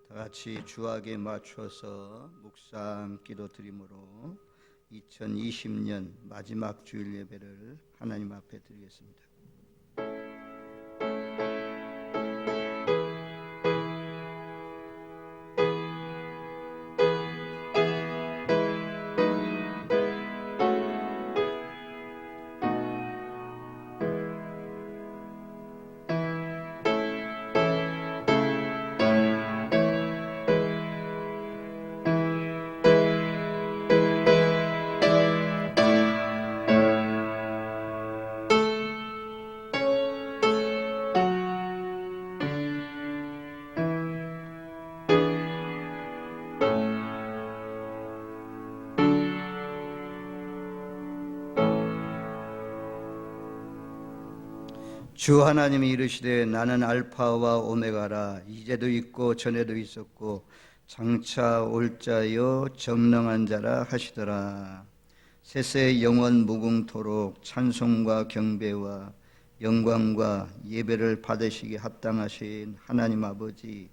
다 같이 주악에 맞춰서 묵상 기도 드림으로 2020년 마지막 주일 예배를 하나님 앞에 드리겠습니다. 주 하나님이 이르시되 나는 알파와 오메가라. 이제도 있고 전에도 있었고 장차 올 자요 전능한 자라 하시더라. 세세 영원 무궁토록 찬송과 경배와 영광과 예배를 받으시기 합당하신 하나님 아버지,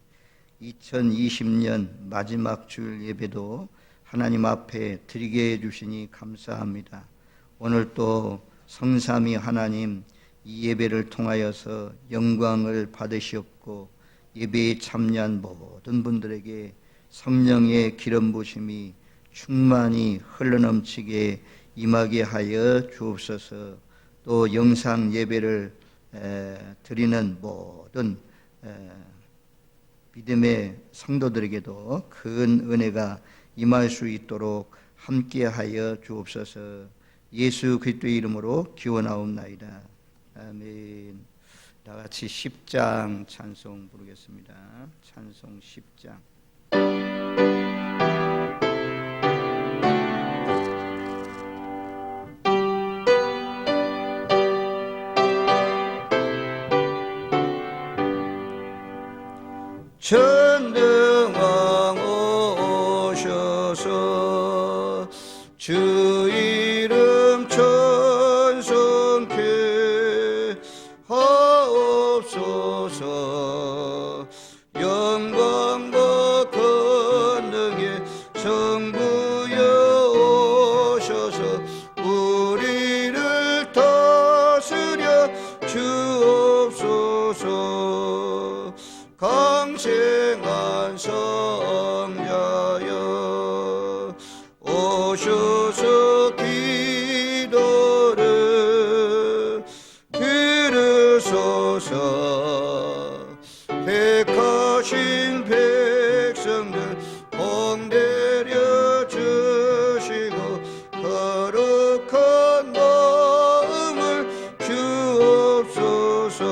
2020년 마지막 주일 예배도 하나님 앞에 드리게 해주시니 감사합니다. 오늘 또 성삼위 하나님 이 예배를 통하여서 영광을 받으시옵고 예배에 참여한 모든 분들에게 성령의 기름 부심이 충만히 흘러넘치게 임하게 하여 주옵소서. 또 영상 예배를 드리는 모든 믿음의 성도들에게도 큰 은혜가 임할 수 있도록 함께하여 주옵소서. 예수 그리스도의 이름으로 기원하옵나이다. 아멘. 다 같이 10장 찬송 부르겠습니다. 찬송 10장. 전능왕 오셔서 주 이름 찬송케 하옵소서. 영광과 권능의 성부여 오셔서 우리를 다스려 주옵소서. 강생한 성자여 오셔서 기도를 들으소서. 택하신 백성들 복내려 주시고 거룩한 마음을 주옵소서.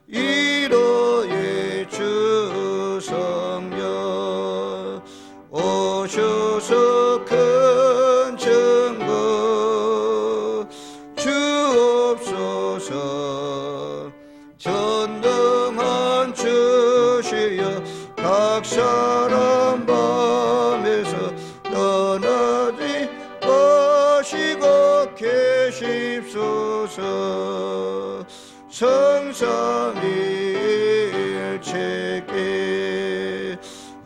이로의 주 성령 오셔서 큰 증거 주옵소서. 전능한 주시여 각 사람 밤에서 떠나지 마시고 계십소서. 성삼위일체께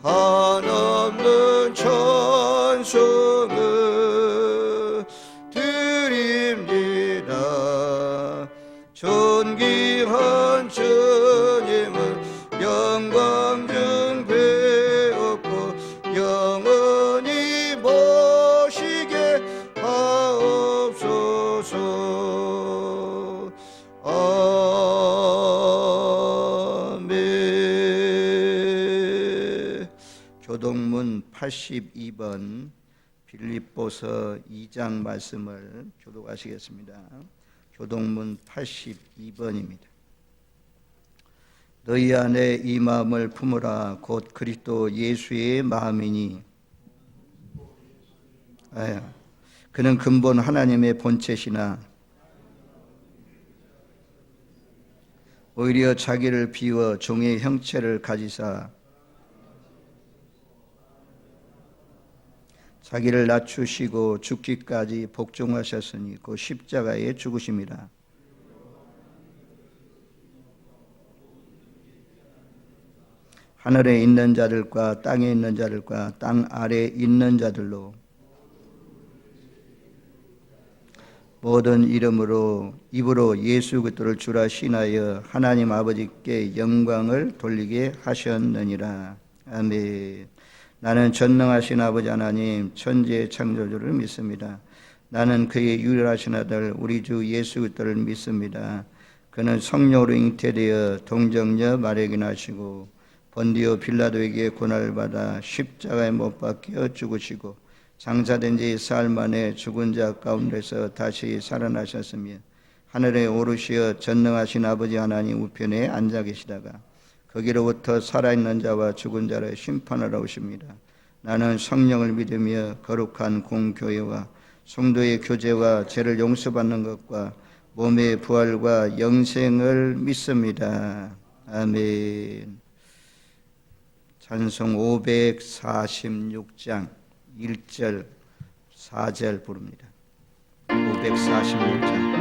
한없는 찬송을 드립니다. 존귀한 주님은 영광 증배없고 영원히 모시게 하옵소서. 아멘. 교동문 82번 빌립보서 2장 말씀을 교독하시겠습니다. 교동문 82번입니다. 너희 안에 이 마음을 품으라. 곧 그리스도 예수의 마음이니 그는 근본 하나님의 본체시나 오히려 자기를 비워 종의 형체를 가지사 자기를 낮추시고 죽기까지 복종하셨으니 그 십자가에 죽으심이라. 하늘에 있는 자들과 땅에 있는 자들과 땅 아래에 있는 자들로 모든 이름으로 입으로 예수 그리스도를 주라 신하여 하나님 아버지께 영광을 돌리게 하셨느니라. 아멘. 나는 전능하신 아버지 하나님 천지의 창조주를 믿습니다. 나는 그의 유일하신 아들 우리 주 예수 그리스도를 믿습니다. 그는 성령으로 잉태되어 동정녀 마리아에게 나시고 본디오 빌라도에게 고난을 받아 십자가에 못 박혀 죽으시고 장사된 지 사흘 만에 죽은 자 가운데서 다시 살아나셨으며 하늘에 오르시어 전능하신 아버지 하나님 우편에 앉아 계시다가 거기로부터 살아있는 자와 죽은 자를 심판하러 오십니다. 나는 성령을 믿으며 거룩한 공교회와 성도의 교제와 죄를 용서받는 것과 몸의 부활과 영생을 믿습니다. 아멘. 찬송 546장 1절 4절 부릅니다. 546장.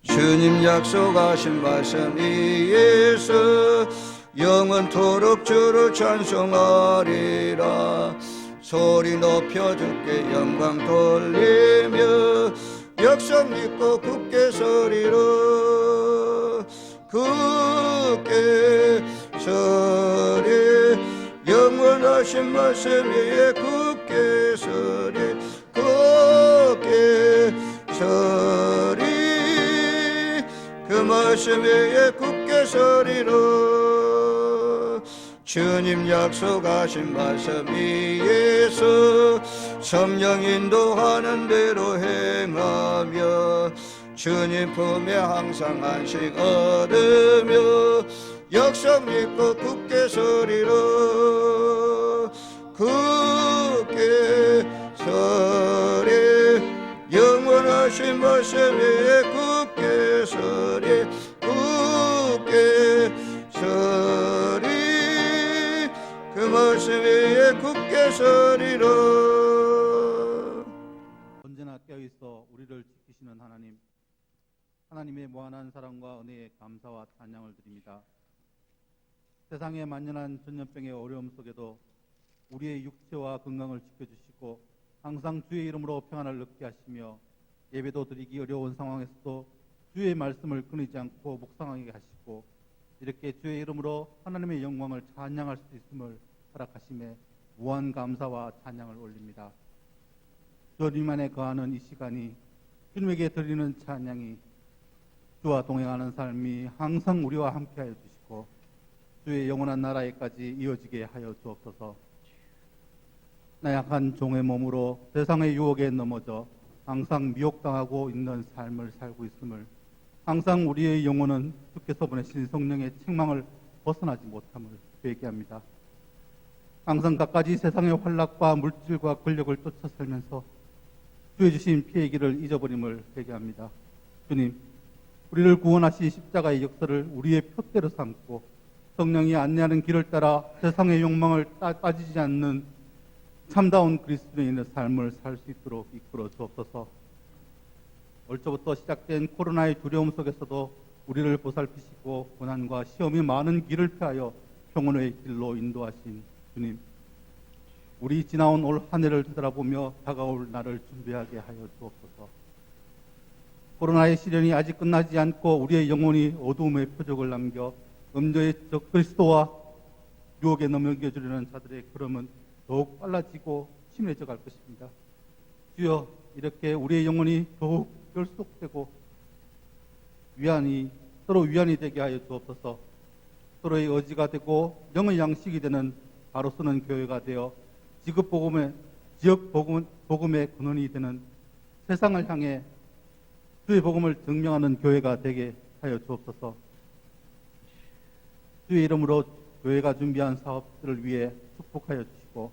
주님 약속하신 말씀 위에서 영원토록 주를 찬송하리라. 소리 높여 주께 영광 돌리며 역성 믿고 굳게 서리라. 굳게 서리 영원하신 말씀 위에 굳게 서리 굳게 서리 그 말씀 위에 굳게 서리라. 주님 약속하신 말씀 위에서 성령 인도하는 대로 행하며 주님 품에 항상 안식 얻으며 역성 믿고 굳게 서리라. 굳게 서리 영원하신 말씀 위에 굳게 서리 굳게 서리 그 말씀 위에 굳게 서리라. 언제나 깨어있어 우리를 지키시는 하나님, 하나님의 무한한 사랑과 은혜에 감사와 찬양을 드립니다. 세상의 만연한 전염병의 어려움 속에도 우리의 육체와 건강을 지켜주시고 항상 주의 이름으로 평안을 얻게 하시며 예배도 드리기 어려운 상황에서도 주의 말씀을 끊이지 않고 묵상하게 하시고 이렇게 주의 이름으로 하나님의 영광을 찬양할 수 있음을 허락하심에 무한 감사와 찬양을 올립니다. 주님 안에 거하는 이 시간이 주님에게 드리는 찬양이 주와 동행하는 삶이 항상 우리와 함께하여 주시고 주의 영원한 나라에까지 이어지게 하여 주옵소서. 나약한 종의 몸으로 세상의 유혹에 넘어져 항상 미혹당하고 있는 삶을 살고 있음을, 항상 우리의 영혼은 주께서 보내신 성령의 책망을 벗어나지 못함을 회개합니다. 항상 갖가지 세상의 환락과 물질과 권력을 쫓아 살면서 주의 주신 피의 길을 잊어버림을 회개합니다. 주님, 우리를 구원하신 십자가의 역사를 우리의 표대로 삼고 성령이 안내하는 길을 따라 세상의 욕망을 따지지 않는 참다운 그리스도인의 삶을 살 수 있도록 이끌어 주옵소서. 얼저부터 시작된 코로나의 두려움 속에서도 우리를 보살피시고 고난과 시험이 많은 길을 펴하여 평온의 길로 인도하신 주님, 우리 지나온 올 한 해를 되돌아보며 다가올 날을 준비하게 하여 주옵소서. 코로나의 시련이 아직 끝나지 않고 우리의 영혼이 어두움의 표적을 남겨 음조의 적 그리스도와 유혹에 넘겨주려는 자들의 걸음은 더욱 빨라지고 심해져 갈 것입니다. 주여, 이렇게 우리의 영혼이 더욱 결속되고 서로 위안이 되게 하여 주옵소서. 서로의 의지가 되고 영의 양식이 되는 바로 서는 교회가 되어 지역 복음의 근원이 되는 세상을 향해 주의 복음을 증명하는 교회가 되게 하여 주옵소서. 주의 이름으로 교회가 준비한 사업들을 위해 축복하여 주시고,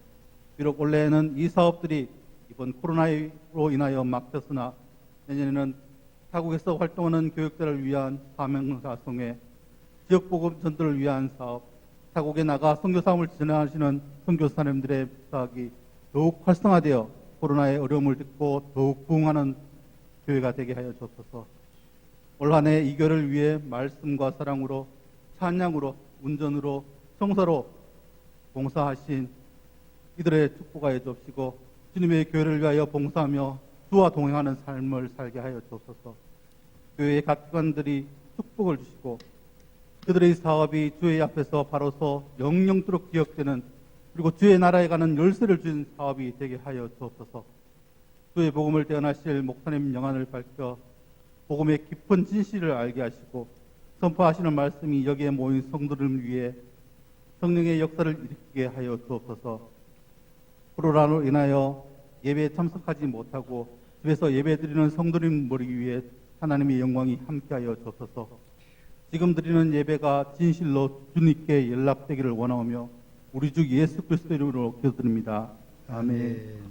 비록 원래는 이 사업들이 이번 코로나로 인하여 막혔으나 내년에는 타국에서 활동하는 교육자를 위한 사명사성회, 지역복음 전도를 위한 사업, 타국에 나가 선교사업을 진행하시는 선교사님들의 사역이 더욱 활성화되어 코로나의 어려움을 딛고 더욱 부흥하는 교회가 되게 하여 주옵소서. 올 한 해 이 교회를 위해 말씀과 사랑으로 찬양으로 운전으로 성사로 봉사하신 이들의 축복하여 주옵시고 주님의 교회를 위하여 봉사하며 주와 동행하는 삶을 살게 하여 주옵소서. 교회의 각 기관들이 축복을 주시고 그들의 사업이 주의 앞에서 바로서 영영토록 기억되는 그리고 주의 나라에 가는 열쇠를 준 사업이 되게 하여 주옵소서. 주의 복음을 대언하실 목사님 영안을 밝혀 복음의 깊은 진실을 알게 하시고 선포하시는 말씀이 여기에 모인 성도를 위해 성령의 역사를 일으키게 하여 주옵소서. 코로나로 인하여 예배에 참석하지 못하고 집에서 예배드리는 성도님 모르기 위해 하나님의 영광이 함께하여 주옵소서. 지금 드리는 예배가 진실로 주님께 연락되기를 원하오며 우리 주 예수 그리스도 이름으로 기도드립니다. 아멘.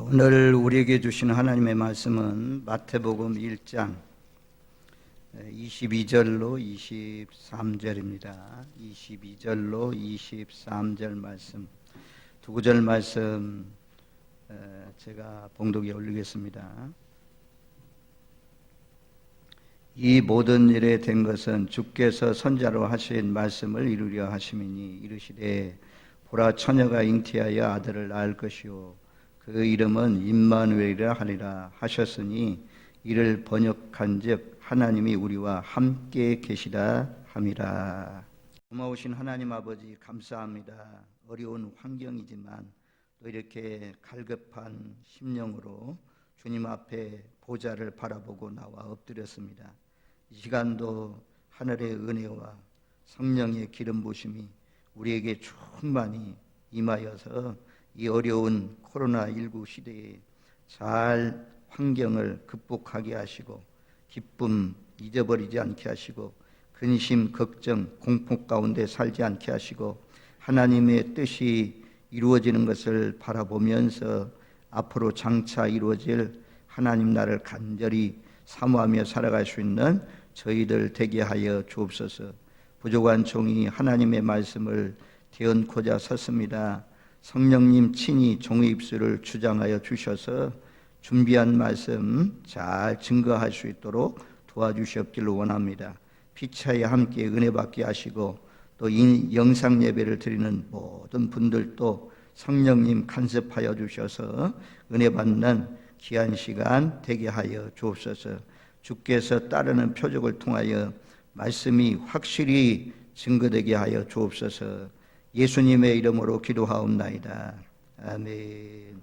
오늘 우리에게 주신 하나님의 말씀은 마태복음 1장 22절로 23절입니다. 22절로 23절 말씀, 두 구절 말씀 제가 봉독에 올리겠습니다. 이 모든 일에 된 것은 주께서 선자로 하신 말씀을 이루려 하심이니 이르시되 보라 처녀가 잉태하여 아들을 낳을 것이요 그 이름은 임마누엘이라 하리라 하셨으니 이를 번역한즉 하나님이 우리와 함께 계시다 함이라. 고마우신 하나님 아버지 감사합니다. 어려운 환경이지만 또 이렇게 갈급한 심령으로 주님 앞에 보좌를 바라보고 나와 엎드렸습니다. 이 시간도 하늘의 은혜와 성령의 기름 부심이 우리에게 충만히 임하여서 이 어려운 코로나19 시대에 잘 환경을 극복하게 하시고 기쁨 잊어버리지 않게 하시고 근심, 걱정, 공포 가운데 살지 않게 하시고 하나님의 뜻이 이루어지는 것을 바라보면서 앞으로 장차 이루어질 하나님 나라를 간절히 사모하며 살아갈 수 있는 저희들 되게 하여 주옵소서. 부족한 종이 하나님의 말씀을 대언고자 섰습니다. 성령님 친히 종의 입술을 주장하여 주셔서 준비한 말씀 잘 증거할 수 있도록 도와주셨기를 원합니다. 피차에 함께 은혜 받게 하시고 또 이 영상 예배를 드리는 모든 분들도 성령님 간섭하여 주셔서 은혜 받는 귀한 시간 되게 하여 주옵소서. 주께서 따르는 표적을 통하여 말씀이 확실히 증거되게 하여 주옵소서. 예수님의 이름으로 기도하옵나이다. 아멘.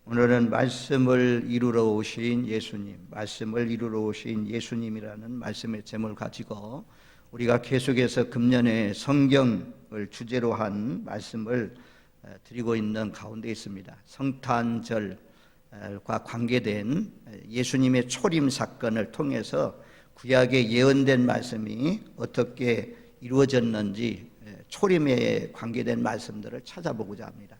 오늘은 말씀을 이루러 오신 예수님, 말씀을 이루러 오신 예수님이라는 말씀의 제목을 가지고 우리가 계속해서 금년에 성경을 주제로 한 말씀을 드리고 있는 가운데 있습니다. 성탄절과 관계된 예수님의 초림 사건을 통해서 구약에 예언된 말씀이 어떻게 이루어졌는지 초림에 관계된 말씀들을 찾아보고자 합니다.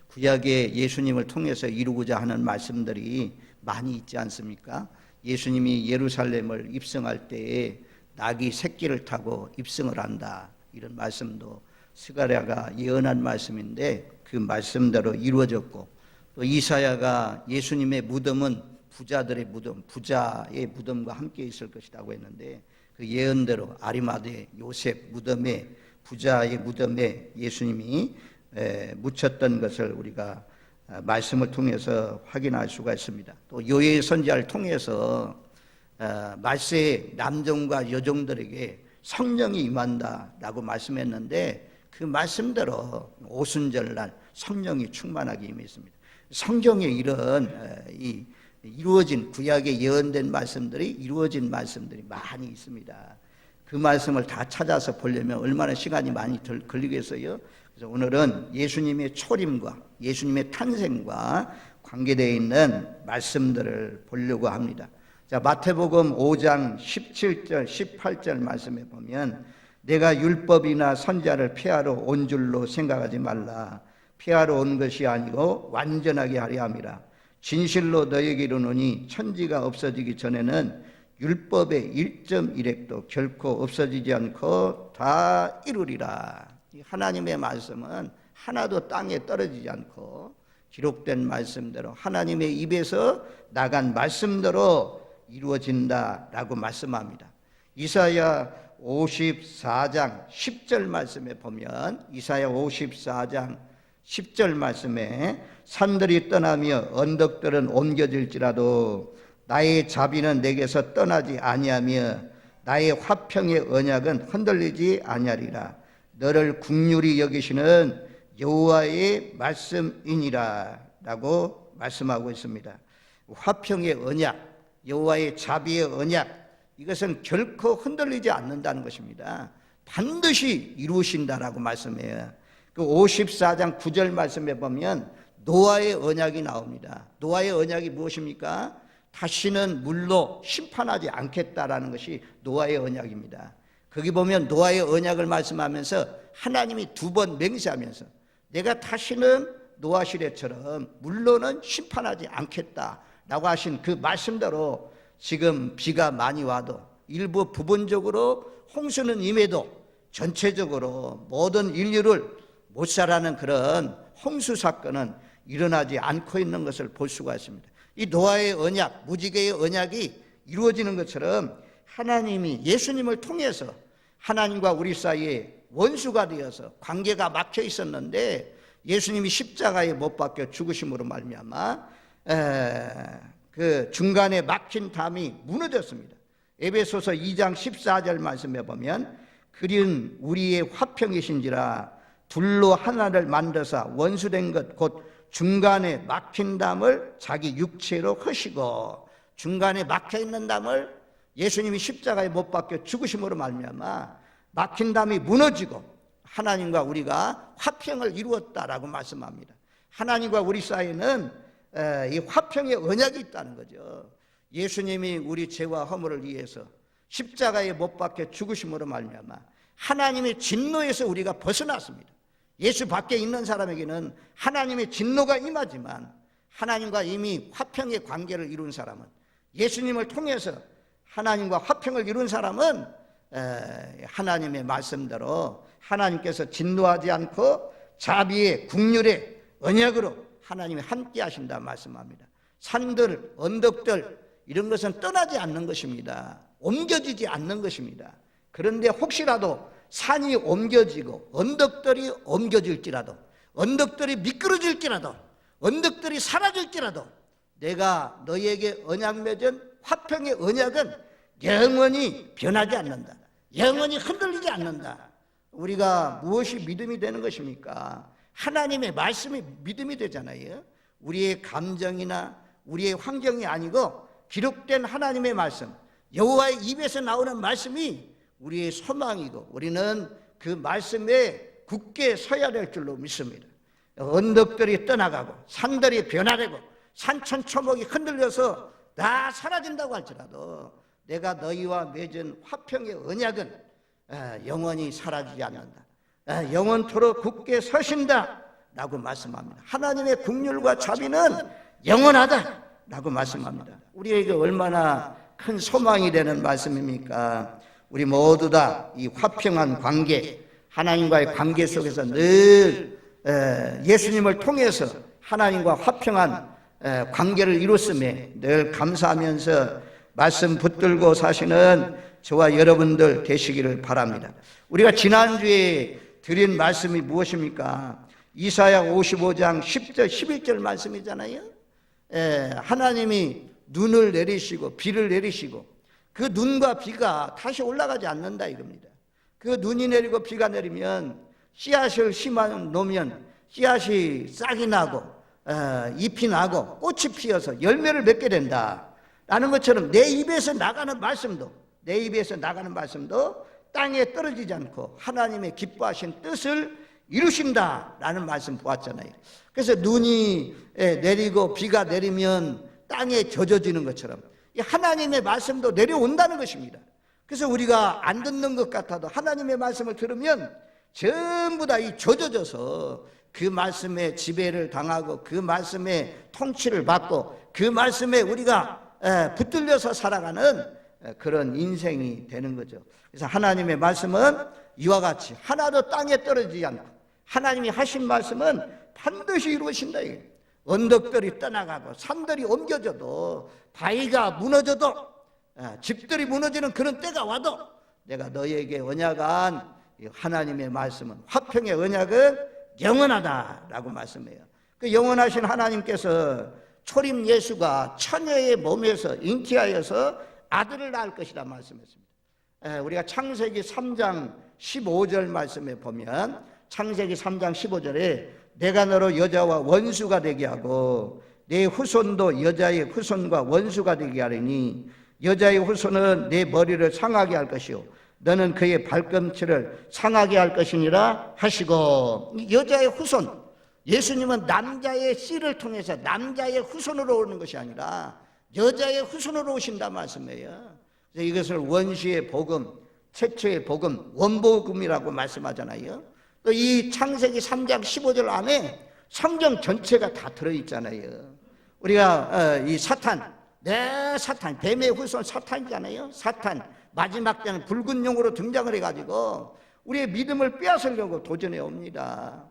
구약에 예수님을 통해서 이루고자 하는 말씀들이 많이 있지 않습니까? 예수님이 예루살렘을 입성할 때에 낙이 새끼를 타고 입성을 한다, 이런 말씀도 스가랴가 예언한 말씀인데 그 말씀대로 이루어졌고, 또 이사야가 예수님의 무덤은 부자들의 무덤, 부자의 무덤과 함께 있을 것이라고 했는데 그 예언대로 아리마대 요셉 무덤에, 부자의 무덤에 예수님이 묻혔던 것을 우리가 말씀을 통해서 확인할 수가 있습니다. 또 요엘 선지자를 통해서 말세의 남종과 여종들에게 성령이 임한다라고 말씀했는데 그 말씀대로 오순절날 성령이 충만하게 임했습니다. 성경에 이런 이루어진 구약에 예언된 말씀들이 이루어진 말씀들이 많이 있습니다. 그 말씀을 다 찾아서 보려면 얼마나 시간이 많이 걸리겠어요? 그래서 오늘은 예수님의 초림과 예수님의 탄생과 관계되어 있는 말씀들을 보려고 합니다. 자, 마태복음 5장 17절, 18절 말씀에 보면 내가 율법이나 선지자를 폐하러 온 줄로 생각하지 말라. 폐하러 온 것이 아니고 완전하게 하려 함이라. 진실로 너에게 이르노니 천지가 없어지기 전에는 율법의 1.1획도 결코 없어지지 않고 다 이루리라. 하나님의 말씀은 하나도 땅에 떨어지지 않고 기록된 말씀대로 하나님의 입에서 나간 말씀대로 이루어진다라고 말씀합니다. 이사야 54장 10절 말씀에 보면, 이사야 54장 10절 말씀에 산들이 떠나며 언덕들은 옮겨질지라도 나의 자비는 내게서 떠나지 아니하며 나의 화평의 언약은 흔들리지 아니하리라. 너를 긍휼히 여기시는 여호와의 말씀이니라 라고 말씀하고 있습니다. 화평의 언약, 여호와의 자비의 언약, 이것은 결코 흔들리지 않는다는 것입니다. 반드시 이루신다라고 말씀해요. 그 54장 9절 말씀에 보면 노아의 언약이 나옵니다. 노아의 언약이 무엇입니까? 다시는 물로 심판하지 않겠다라는 것이 노아의 언약입니다. 거기 보면 노아의 언약을 말씀하면서 하나님이 두 번 맹세하면서 내가 다시는 노아 시대처럼 물로는 심판하지 않겠다라고 하신 그 말씀대로 지금 비가 많이 와도 일부 부분적으로 홍수는 임해도 전체적으로 모든 인류를 못 살아는 그런 홍수 사건은 일어나지 않고 있는 것을 볼 수가 있습니다. 이 노아의 언약, 무지개의 언약이 이루어지는 것처럼 하나님이 예수님을 통해서 하나님과 우리 사이에 원수가 되어서 관계가 막혀 있었는데 예수님이 십자가에 못 박혀 죽으심으로 말미암아 그 중간에 막힌 담이 무너졌습니다. 에베소서 2장 14절 말씀해 보면 그는 우리의 화평이신지라 둘로 하나를 만드사 원수된 것 곧 중간에 막힌 담을 자기 육체로 허시고, 중간에 막혀있는 담을 예수님이 십자가에 못 박혀 죽으심으로 말미암아 막힌 담이 무너지고 하나님과 우리가 화평을 이루었다라고 말씀합니다. 하나님과 우리 사이에는 이 화평의 언약이 있다는 거죠. 예수님이 우리 죄와 허물을 위해서 십자가에 못 박혀 죽으심으로 말미암아 하나님의 진노에서 우리가 벗어났습니다. 예수 밖에 있는 사람에게는 하나님의 진노가 임하지만 하나님과 이미 화평의 관계를 이룬 사람은, 예수님을 통해서 하나님과 화평을 이룬 사람은 하나님의 말씀대로 하나님께서 진노하지 않고 자비의 긍휼의 언약으로 하나님이 함께 하신다 말씀합니다. 산들, 언덕들 이런 것은 떠나지 않는 것입니다. 옮겨지지 않는 것입니다. 그런데 혹시라도 산이 옮겨지고 언덕들이 옮겨질지라도, 언덕들이 미끄러질지라도, 언덕들이 사라질지라도 내가 너희에게 언약 맺은 화평의 언약은 영원히 변하지 않는다. 영원히 흔들리지 않는다. 우리가 무엇이 믿음이 되는 것입니까? 하나님의 말씀이 믿음이 되잖아요. 우리의 감정이나 우리의 환경이 아니고 기록된 하나님의 말씀, 여호와의 입에서 나오는 말씀이 우리의 소망이고 우리는 그 말씀에 굳게 서야 될 줄로 믿습니다. 언덕들이 떠나가고 산들이 변화되고 산천초목이 흔들려서 다 사라진다고 할지라도 내가 너희와 맺은 화평의 언약은 영원히 사라지지 않는다. 영원토록 굳게 서신다 라고 말씀합니다. 하나님의 긍휼과 자비는 영원하다 라고 말씀합니다. 우리에게 얼마나 큰 소망이 되는 말씀입니까? 우리 모두 다 이 화평한 관계, 하나님과의 관계 속에서 늘 예수님을 통해서 하나님과 화평한 관계를 이뤘음에 늘 감사하면서 말씀 붙들고 사시는 저와 여러분들 되시기를 바랍니다. 우리가 지난주에 드린 말씀이 무엇입니까? 이사야 55장 10절 11절 말씀이잖아요. 하나님이 눈을 내리시고 비를 내리시고 그 눈과 비가 다시 올라가지 않는다 이겁니다. 그 눈이 내리고 비가 내리면 씨앗을 심어 놓으면 씨앗이 싹이 나고 잎이 나고 꽃이 피어서 열매를 맺게 된다 라는 것처럼 내 입에서 나가는 말씀도 땅에 떨어지지 않고 하나님의 기뻐하신 뜻을 이루신다라는 말씀 보았잖아요. 그래서 눈이 내리고 비가 내리면 땅에 젖어지는 것처럼 하나님의 말씀도 내려온다는 것입니다. 그래서 우리가 안 듣는 것 같아도 하나님의 말씀을 들으면 전부 다 이 젖어져서 그 말씀에 지배를 당하고 그 말씀에 통치를 받고 그 말씀에 우리가 붙들려서 살아가는 그런 인생이 되는 거죠. 그래서 하나님의 말씀은 이와 같이 하나도 땅에 떨어지지 않고 하나님이 하신 말씀은 반드시 이루어진다. 언덕들이 떠나가고 산들이 옮겨져도 바위가 무너져도 집들이 무너지는 그런 때가 와도 내가 너희에게 언약한 하나님의 말씀은 화평의 언약은 영원하다라고 말씀해요. 그 영원하신 하나님께서 초림 예수가 처녀의 몸에서 잉태하여서 아들을 낳을 것이라 말씀했습니다. 우리가 창세기 3장 15절 말씀에 보면 창세기 3장 15절에 내가 너로 여자와 원수가 되게 하고 내 후손도 여자의 후손과 원수가 되게 하리니 여자의 후손은 내 머리를 상하게 할 것이요 너는 그의 발꿈치를 상하게 할 것이니라 하시고, 여자의 후손, 예수님은 남자의 씨를 통해서 남자의 후손으로 오는 것이 아니라 여자의 후손으로 오신다 말씀이에요. 그래서 이것을 원시의 복음, 최초의 복음, 원복음이라고 말씀하잖아요. 또 이 창세기 3장 15절 안에 성경 전체가 다 들어있잖아요. 우리가 이 사탄, 사탄, 뱀의 후손 사탄이잖아요. 사탄, 마지막 때는 붉은 용으로 등장을 해가지고 우리의 믿음을 빼앗으려고 도전해 옵니다.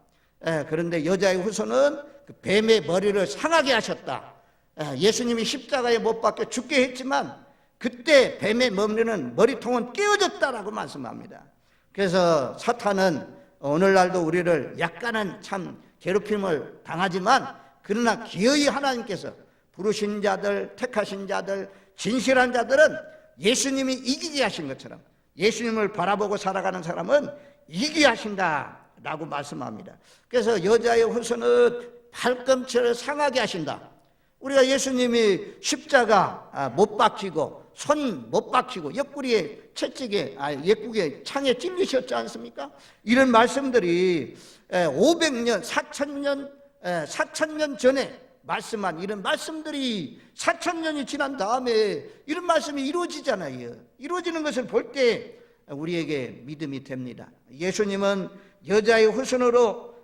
그런데 여자의 후손은 그 뱀의 머리를 상하게 하셨다. 예수님이 십자가에 못 박혀 죽게 했지만 그때 뱀의 머리통은 깨어졌다라고 말씀합니다. 그래서 사탄은 오늘날도 우리를 약간은 참 괴롭힘을 당하지만 그러나 기어이 하나님께서 부르신 자들, 택하신 자들, 진실한 자들은 예수님이 이기게 하신 것처럼 예수님을 바라보고 살아가는 사람은 이기게 하신다라고 말씀합니다. 그래서 여자의 후손은 발꿈치를 상하게 하신다. 우리가 예수님이 십자가 못 박히고 손 못 박히고 옆구리에 채찍에 옛국에 창에 찔리셨지 않습니까? 이런 말씀들이 500년 4,000년 전에 말씀한 이런 말씀들이 4,000년이 지난 다음에 이런 말씀이 이루어지잖아요. 이루어지는 것을 볼 때 우리에게 믿음이 됩니다. 예수님은 여자의 후손으로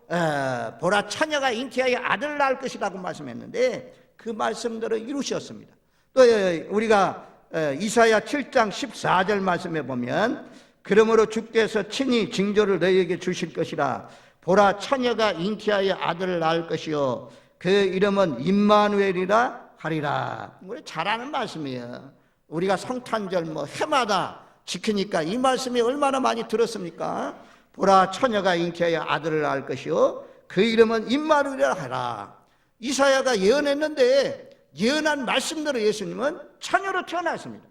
보라 처녀가 잉태하여 아들을 낳을 것이라고 말씀했는데 그 말씀들을 이루셨습니다. 또 우리가 이사야 7장 14절 말씀에 보면 그러므로 주께서 친히 징조를 너희에게 주실 것이라 보라 처녀가 잉태하여 아들을 낳을 것이요 그 이름은 임마누엘이라 하리라. 우리 잘 아는 말씀이에요. 우리가 성탄절 해마다 지키니까 이 말씀이 얼마나 많이 들었습니까? 보라 처녀가 잉태하여 아들을 낳을 것이요 그 이름은 임마누엘이라 하라. 이사야가 예언했는데 예언한 말씀대로 예수님은 처녀로 태어났습니다.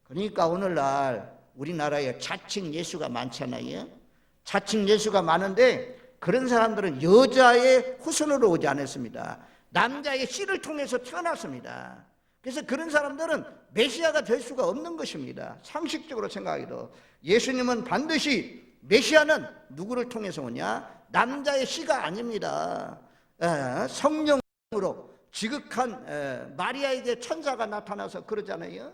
그러니까 오늘날 우리나라에 자칭 예수가 많잖아요. 자칭 예수가 많은데 그런 사람들은 여자의 후손으로 오지 않았습니다. 남자의 씨를 통해서 태어났습니다. 그래서 그런 사람들은 메시아가 될 수가 없는 것입니다. 상식적으로 생각해도 예수님은 반드시 메시아는 누구를 통해서 오냐? 남자의 씨가 아닙니다. 성령으로 지극한 마리아에게 천사가 나타나서 그러잖아요.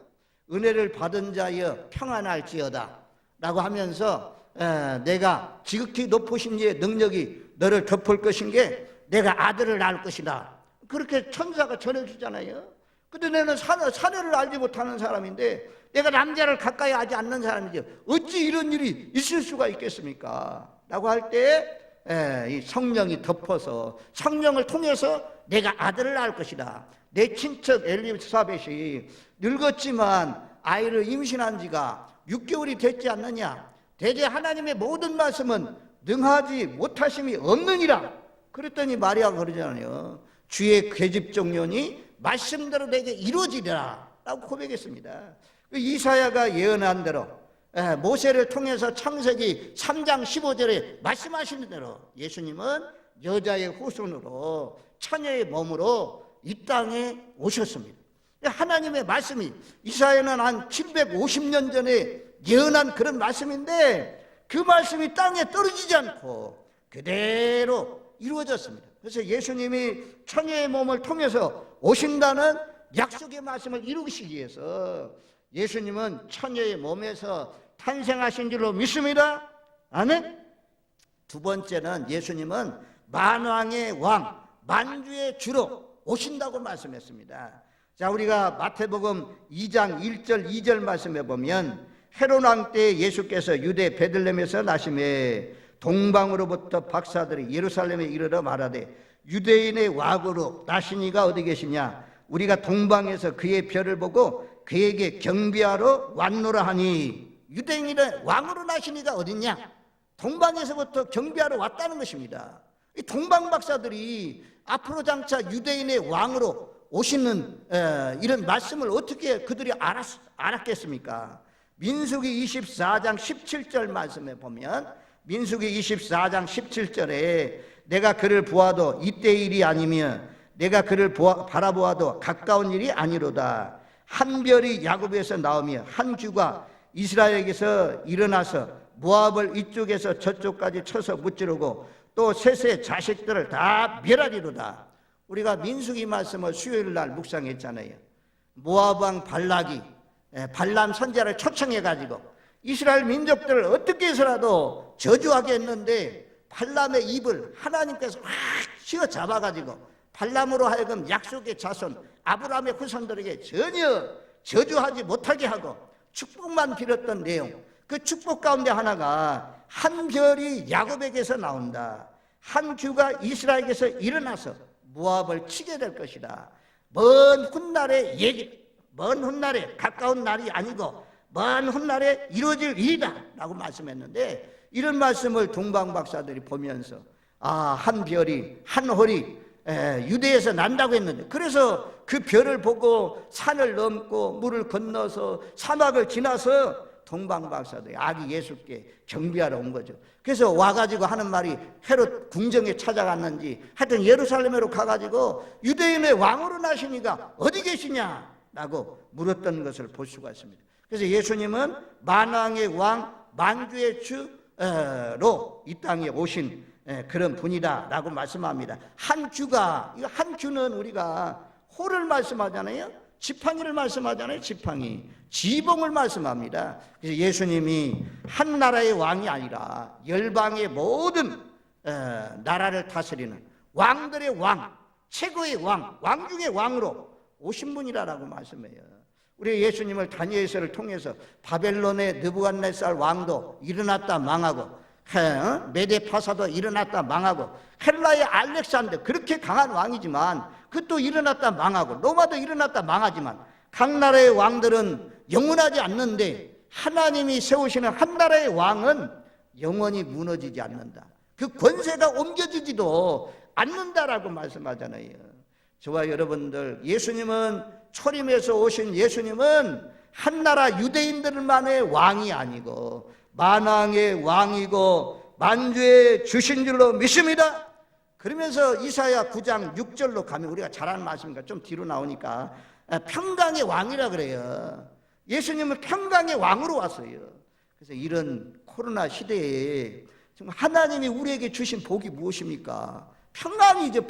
은혜를 받은 자여 평안할지어다 라고 하면서 내가 지극히 높으신 이의 능력이 너를 덮을 것인 게 내가 아들을 낳을 것이다. 그렇게 천사가 전해주잖아요. 근데 나는 사내를 알지 못하는 사람인데 내가 남자를 가까이 하지 않는 사람이지 어찌 이런 일이 있을 수가 있겠습니까? 라고 할 때 이 성령이 덮어서 성령을 통해서 내가 아들을 낳을 것이다. 내 친척 엘리사벳이 늙었지만 아이를 임신한 지가 6개월이 됐지 않느냐. 대개 하나님의 모든 말씀은 능하지 못하심이 없느니라. 그랬더니 마리아가 그러잖아요. 주의 계집종년이 말씀대로 내게 이루어지리라 라고 고백했습니다. 이사야가 예언한 대로 모세를 통해서 창세기 3장 15절에 말씀하시는 대로 예수님은 여자의 후손으로 처녀의 몸으로 이 땅에 오셨습니다. 하나님의 말씀이 이사야는 한 750년 전에 예언한 그런 말씀인데 그 말씀이 땅에 떨어지지 않고 그대로 이루어졌습니다. 그래서 예수님이 처녀의 몸을 통해서 오신다는 약속의 말씀을 이루시기 위해서 예수님은 처녀의 몸에서 탄생하신 줄로 믿습니다. 아멘. 두 번째는 예수님은 만왕의 왕, 만주의 주로 오신다고 말씀했습니다. 자, 우리가 마태복음 2장 1절 2절 말씀해 보면 헤롯 왕 때 예수께서 유대 베들레헴에서 나심에 동방으로부터 박사들이 예루살렘에 이르러 말하되 유대인의 왕으로 나시니가 어디 계시냐? 우리가 동방에서 그의 별을 보고 그에게 경배하러 왔노라 하니. 유대인의 왕으로 나시니가 어딨냐? 동방에서부터 경배하러 왔다는 것입니다. 이 동방 박사들이 앞으로 장차 유대인의 왕으로 오시는 이런 말씀을 어떻게 그들이 알았겠습니까? 민수기 24장 17절 말씀에 보면, 민수기 24장 17절에 내가 그를 보아도 이때 일이 아니며 내가 그를 바라보아도 가까운 일이 아니로다. 한 별이 야곱에서 나오며 한 주가 이스라엘에게서 일어나서 모압을 이쪽에서 저쪽까지 쳐서 무찌르고 또 셋의 자식들을 다 멸하리로다. 우리가 민수기 말씀을 수요일 날 묵상했잖아요. 모압 왕 발락이 발람 선지자를 초청해가지고 이스라엘 민족들을 어떻게 해서라도 저주하게 했는데 발람의 입을 하나님께서 확 휘어 잡아가지고 발람으로 하여금 약속의 자손 아브라함의 후손들에게 전혀 저주하지 못하게 하고 축복만 빌었던 내용, 그 축복 가운데 하나가 한 별이 야곱에게서 나온다. 한 주가 이스라엘에게서 일어나서 모압을 치게 될 것이다. 먼 훗날의 얘기, 먼 훗날에 가까운 날이 아니고 먼 훗날에 이루어질 일이다 라고 말씀했는데, 이런 말씀을 동방 박사들이 보면서 한 별이 한 홀이 유대에서 난다고 했는데, 그래서 그 별을 보고 산을 넘고 물을 건너서 사막을 지나서 동방 박사들이 아기 예수께 경배하러 온 거죠. 그래서 와가지고 하는 말이 헤롯 궁정에 찾아갔는지 하여튼 예루살렘으로 가가지고 유대인의 왕으로 나시니가 어디 계시냐라고 물었던 것을 볼 수가 있습니다. 그래서 예수님은 만왕의 왕, 만주의 주로 이 땅에 오신 그런 분이다라고 말씀합니다. 한 주가, 이거 한 주는 우리가 호를 말씀하잖아요. 지팡이를 말씀하잖아요. 지팡이, 지봉을 말씀합니다. 그래서 예수님이 한 나라의 왕이 아니라 열방의 모든 나라를 다스리는 왕들의 왕, 최고의 왕, 왕 중의 왕으로 오신 분이라고 말씀해요. 우리 예수님을 다니엘서를 통해서 바벨론의 느부갓네살 왕도 일어났다 망하고, 메데파사도 일어났다 망하고, 헬라의 알렉산더 그렇게 강한 왕이지만 그것도 일어났다 망하고, 로마도 일어났다 망하지만 각 나라의 왕들은 영원하지 않는데 하나님이 세우시는 한 나라의 왕은 영원히 무너지지 않는다. 그 권세가 옮겨지지도 않는다라고 말씀하잖아요. 저와 여러분들, 예수님은 초림에서 오신 예수님은 한 나라 유대인들만의 왕이 아니고 만왕의 왕이고 만주의 주신 줄로 믿습니다. 그러면서 이사야 9장 6절로 가면, 우리가 잘 아는 말씀이니까 좀 뒤로 나오니까 평강의 왕이라 그래요. 예수님은 평강의 왕으로 왔어요. 그래서 이런 코로나 시대에 정말 하나님이 우리에게 주신 복이 무엇입니까? 평안이죠.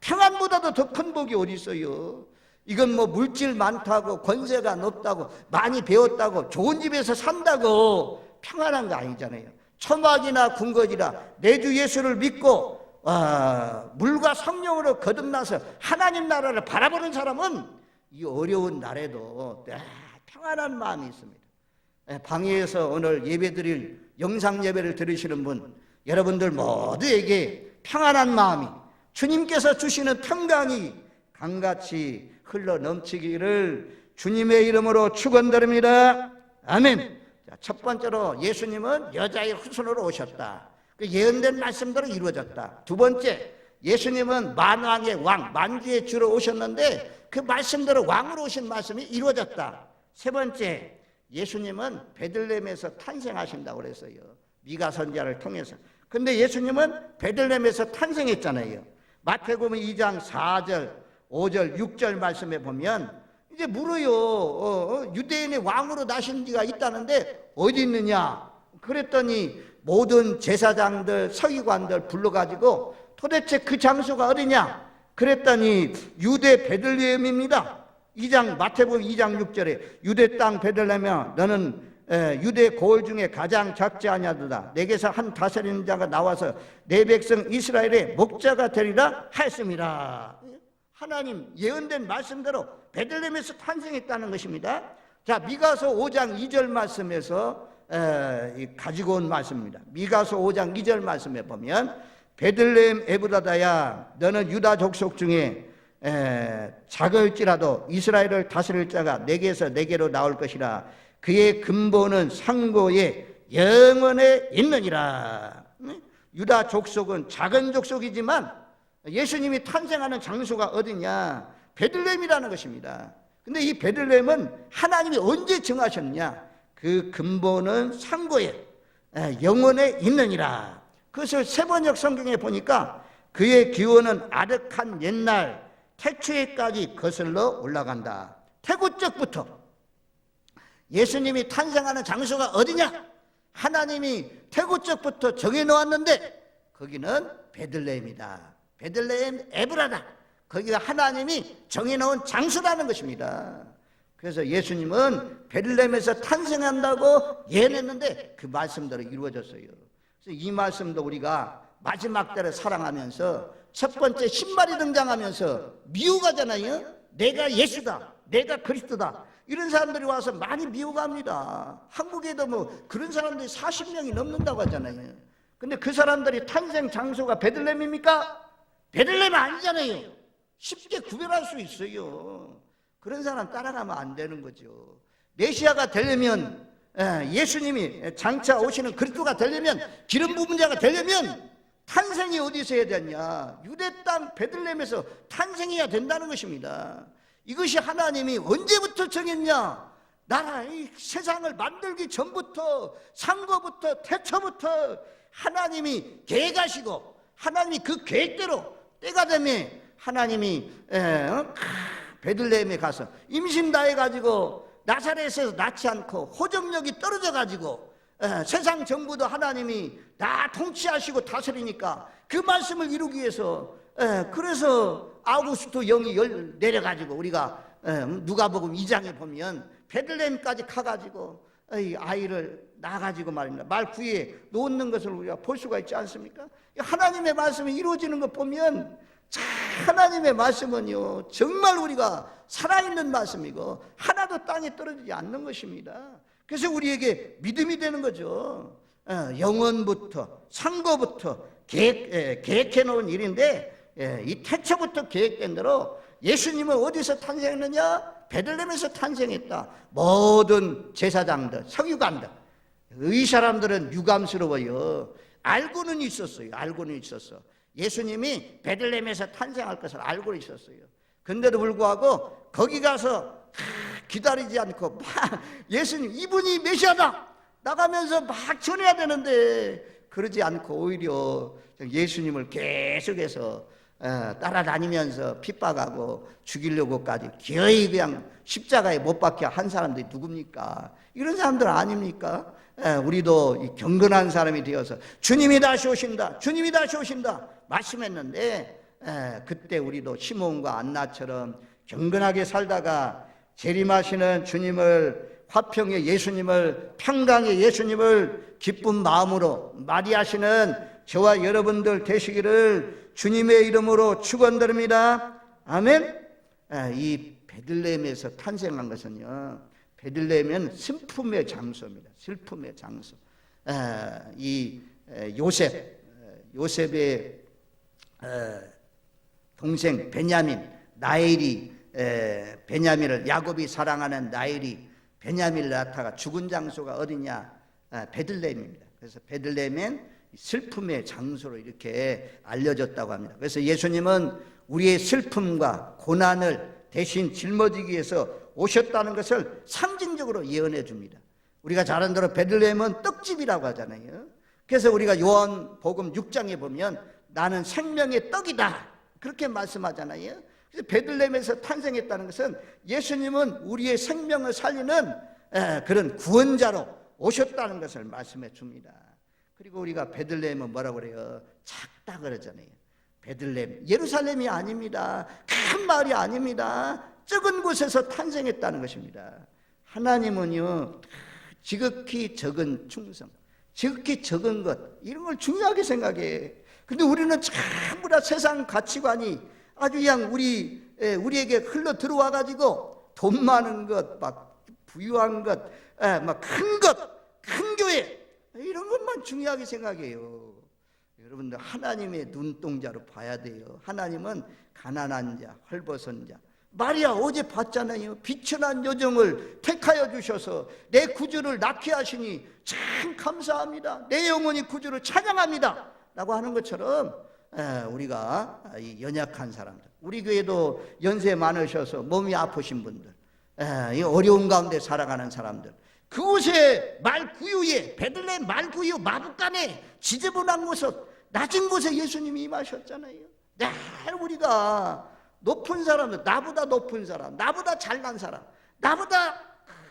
평안보다도 더 큰 복이 어디 있어요? 이건 뭐 물질 많다고, 권세가 높다고, 많이 배웠다고, 좋은 집에서 산다고 평안한 거 아니잖아요. 초막이나 군것이라 내 주 예수를 믿고 물과 성령으로 거듭나서 하나님 나라를 바라보는 사람은 이 어려운 날에도 평안한 마음이 있습니다. 방에서 오늘 예배드릴 영상 예배를 들으시는 분, 여러분들 모두에게 평안한 마음이, 주님께서 주시는 평강이 강같이 흘러 넘치기를 주님의 이름으로 축원드립니다. 아멘. 자, 첫 번째로 예수님은 여자의 후손으로 오셨다. 그 예언된 말씀대로 이루어졌다. 두 번째, 예수님은 만왕의 왕, 만주의 주로 오셨는데 그 말씀대로 왕으로 오신 말씀이 이루어졌다. 세 번째, 예수님은 베들레헴에서 탄생하신다고 그랬어요. 미가 선지자를 통해서. 근데 예수님은 베들레헴에서 탄생했잖아요. 마태복음 2장 4절, 5절, 6절 말씀에 보면 이제 물어요. 유대인의 왕으로 나신 지가 있다는데 어디 있느냐? 그랬더니 모든 제사장들, 서기관들 불러가지고 도대체 그 장소가 어디냐? 그랬더니 유대 베들레헴입니다. 마태복음 2장 6절에 유대 땅 베들레헴아 너는 유대 고을 중에 가장 작지 아니하도다. 내게서 한 다스리는 자가 나와서 내 백성 이스라엘의 목자가 되리라 하였습니다. 하나님 예언된 말씀대로 베들레헴에서 탄생했다는 것입니다. 자, 미가서 5장 2절 말씀에서 가지고 온 말씀입니다. 미가서 5장 2절 말씀에 보면 베들레헴 에브라다야 너는 유다 족속 중에 작을지라도 이스라엘을 다스릴 자가 내게서 내게로 나올 것이라. 그의 근본은 상고에 영원에 있느니라. 유다 족속은 작은 족속이지만 예수님이 탄생하는 장소가 어디냐? 베들레헴이라는 것입니다. 근데 이 베들레헴은 하나님이 언제 정하셨느냐? 그 근본은 상고에 영원에 있느니라. 그것을 세번역 성경에 보니까 그의 기원은 아득한 옛날 태초에까지 거슬러 올라간다. 태고적부터 예수님이 탄생하는 장소가 어디냐? 하나님이 태고적부터 정해놓았는데 거기는 베들레헴이다. 베들레헴 에브라다. 거기가 하나님이 정해놓은 장소라는 것입니다. 그래서 예수님은 베들레헴에서 탄생한다고 예언했는데 그 말씀대로 이루어졌어요. 그래서 이 말씀도 우리가 마지막 때를 사랑하면서 첫 번째 신발이 등장하면서 미혹하잖아요. 내가 예수다, 내가 그리스도다. 이런 사람들이 와서 많이 미혹합니다. 한국에도 뭐 그런 사람들이 40명이 넘는다고 하잖아요. 근데 그 사람들이 탄생 장소가 베들레헴입니까? 베들레헴 아니잖아요. 쉽게 구별할 수 있어요. 그런 사람 따라가면 안 되는 거죠. 메시아가 되려면, 예수님이 장차 오시는 그리스도가 되려면, 기름 부은 자가 되려면 탄생이 어디서 해야 되냐? 유대 땅 베들레헴에서 탄생해야 된다는 것입니다. 이것이 하나님이 언제부터 정했냐? 나라의 세상을 만들기 전부터, 상고부터, 태초부터 하나님이 계획하시고 하나님이 그 계획대로 때가 되면 하나님이 베들레헴에 가서 임신 다 해가지고 나사렛에서 낳지 않고 호적력이 떨어져가지고 세상 정부도 하나님이 다 통치하시고 다스리니까 그 말씀을 이루기 위해서 그래서 아우구스도 영이 내려가지고 우리가 누가복음 2장에 보면 베들레헴까지 가가지고 아이를 낳아가지고 말입니다. 말 구에 놓는 것을 우리가 볼 수가 있지 않습니까? 하나님의 말씀이 이루어지는 것 보면 하나님의 말씀은요 정말 우리가 살아있는 말씀이고 하나도 땅에 떨어지지 않는 것입니다. 그래서 우리에게 믿음이 되는 거죠. 영원부터 상고부터 계획해 놓은 일인데 이 태초부터 계획된 대로 예수님은 어디서 탄생했느냐? 베들레헴에서 탄생했다. 모든 제사장들, 서기관들, 이 사람들은 유감스러워요. 알고는 있었어요. 알고는 있었어. 예수님이 베들레헴에서 탄생할 것을 알고 있었어요. 근데도 불구하고 거기 가서 기다리지 않고 막 예수님 이분이 메시아다 나가면서 막 전해야 되는데 그러지 않고 오히려 예수님을 계속해서 따라다니면서 핍박하고 죽이려고까지 기어이 그냥 십자가에 못 박혀 한 사람들이 누굽니까? 이런 사람들 아닙니까? 우리도 경건한 사람이 되어서 주님이 다시 오신다, 주님이 다시 오신다 말씀했는데 그때 우리도 시몬과 안나처럼 경건하게 살다가 재림하시는 주님을, 화평의 예수님을, 평강의 예수님을 기쁜 마음으로 맞이하시는 저와 여러분들 되시기를 주님의 이름으로 축원드립니다. 아멘. 이 베들레헴에서 탄생한 것은요, 베들레헴은 슬픔의 장소입니다. 슬픔의 장소. 이 요셉의 동생 베냐민, 나엘이 베냐민을, 야곱이 사랑하는 나엘이 베냐민을 낳다가 죽은 장소가 어디냐? 베들레헴입니다. 그래서 베들레헴은 슬픔의 장소로 이렇게 알려졌다고 합니다. 그래서 예수님은 우리의 슬픔과 고난을 대신 짊어지기 위해서 오셨다는 것을 상징적으로 예언해 줍니다. 우리가 잘 아는 대로 베들레헴은 떡집이라고 하잖아요. 그래서 우리가 요한복음 6장에 보면 나는 생명의 떡이다 그렇게 말씀하잖아요. 그래서 베들레헴에서 탄생했다는 것은 예수님은 우리의 생명을 살리는 그런 구원자로 오셨다는 것을 말씀해 줍니다. 그리고 우리가 베들레헴은 뭐라고 그래요? 작다 그러잖아요. 베들레헴, 예루살렘이 아닙니다. 큰 마을이 아닙니다. 적은 곳에서 탄생했다는 것입니다. 하나님은요 지극히 적은 충성, 지극히 적은 것, 이런 걸 중요하게 생각해. 근데 우리는 전부 다 세상 가치관이 아주 그냥 우리에게 흘러 들어와 가지고 돈 많은 것, 막 부유한 것, 막 큰 것, 큰 교회, 이런 것만 중요하게 생각해요. 여러분들 하나님의 눈동자로 봐야 돼요. 하나님은 가난한 자, 헐벗은 자, 마리아 어제 봤잖아요. 비천한 여정을 택하여 주셔서 내 구주를 낳게 하시니 참 감사합니다. 내 영혼이 구주를 찬양합니다 라고 하는 것처럼 우리가 이 연약한 사람들, 우리 교회도 연세 많으셔서 몸이 아프신 분들, 이 어려운 가운데 살아가는 사람들, 그곳에 말구유에, 베들레헴 말구유 마북간에 지저분한 곳에, 낮은 곳에 예수님이 임하셨잖아요. 늘 우리가 높은 사람들, 나보다 높은 사람, 나보다 잘난 사람, 나보다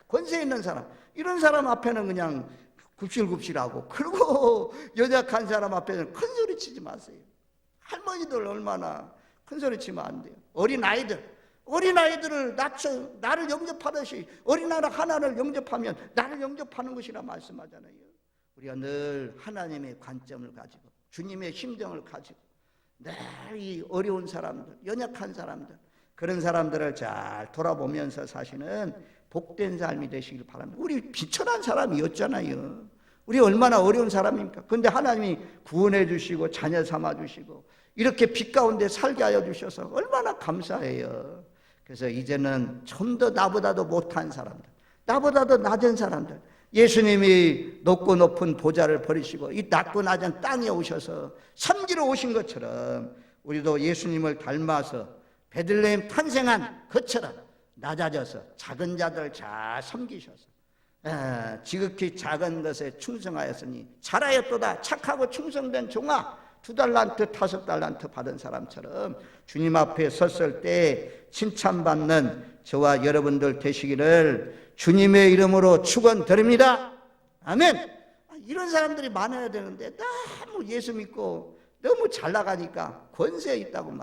권세 있는 사람, 이런 사람 앞에는 그냥 굽실굽실하고, 그리고 연약한 사람 앞에는 큰 소리 치지 마세요. 할머니들 얼마나 큰 소리 치면 안 돼요. 어린아이들을 나를 영접하듯이 어린아이 하나를 영접하면 나를 영접하는 것이라 말씀하잖아요. 우리가 늘 하나님의 관점을 가지고 주님의 심정을 가지고 늘 이 어려운 사람들, 연약한 사람들, 그런 사람들을 잘 돌아보면서 사시는 복된 삶이 되시길 바랍니다. 우리 비천한 사람이었잖아요. 우리 얼마나 어려운 사람입니까? 그런데 하나님이 구원해 주시고 자녀 삼아 주시고 이렇게 빛 가운데 살게 하여 주셔서 얼마나 감사해요. 그래서 이제는 좀 더 나보다도 못한 사람들, 나보다도 낮은 사람들, 예수님이 높고 높은 보좌를 버리시고 이 낮고 낮은 땅에 오셔서 섬기러 오신 것처럼 우리도 예수님을 닮아서 베들레헴 탄생한 것처럼 낮아져서 작은 자들 잘 섬기셔서 지극히 작은 것에 충성하였으니 잘하였도다. 착하고 충성된 종아, 2달란트 5달란트 받은 사람처럼 주님 앞에 섰을 때 칭찬받는 저와 여러분들 되시기를 주님의 이름으로 축원드립니다. 아멘. 이런 사람들이 많아야 되는데 너무 예수 믿고 너무 잘 나가니까 권세 있다고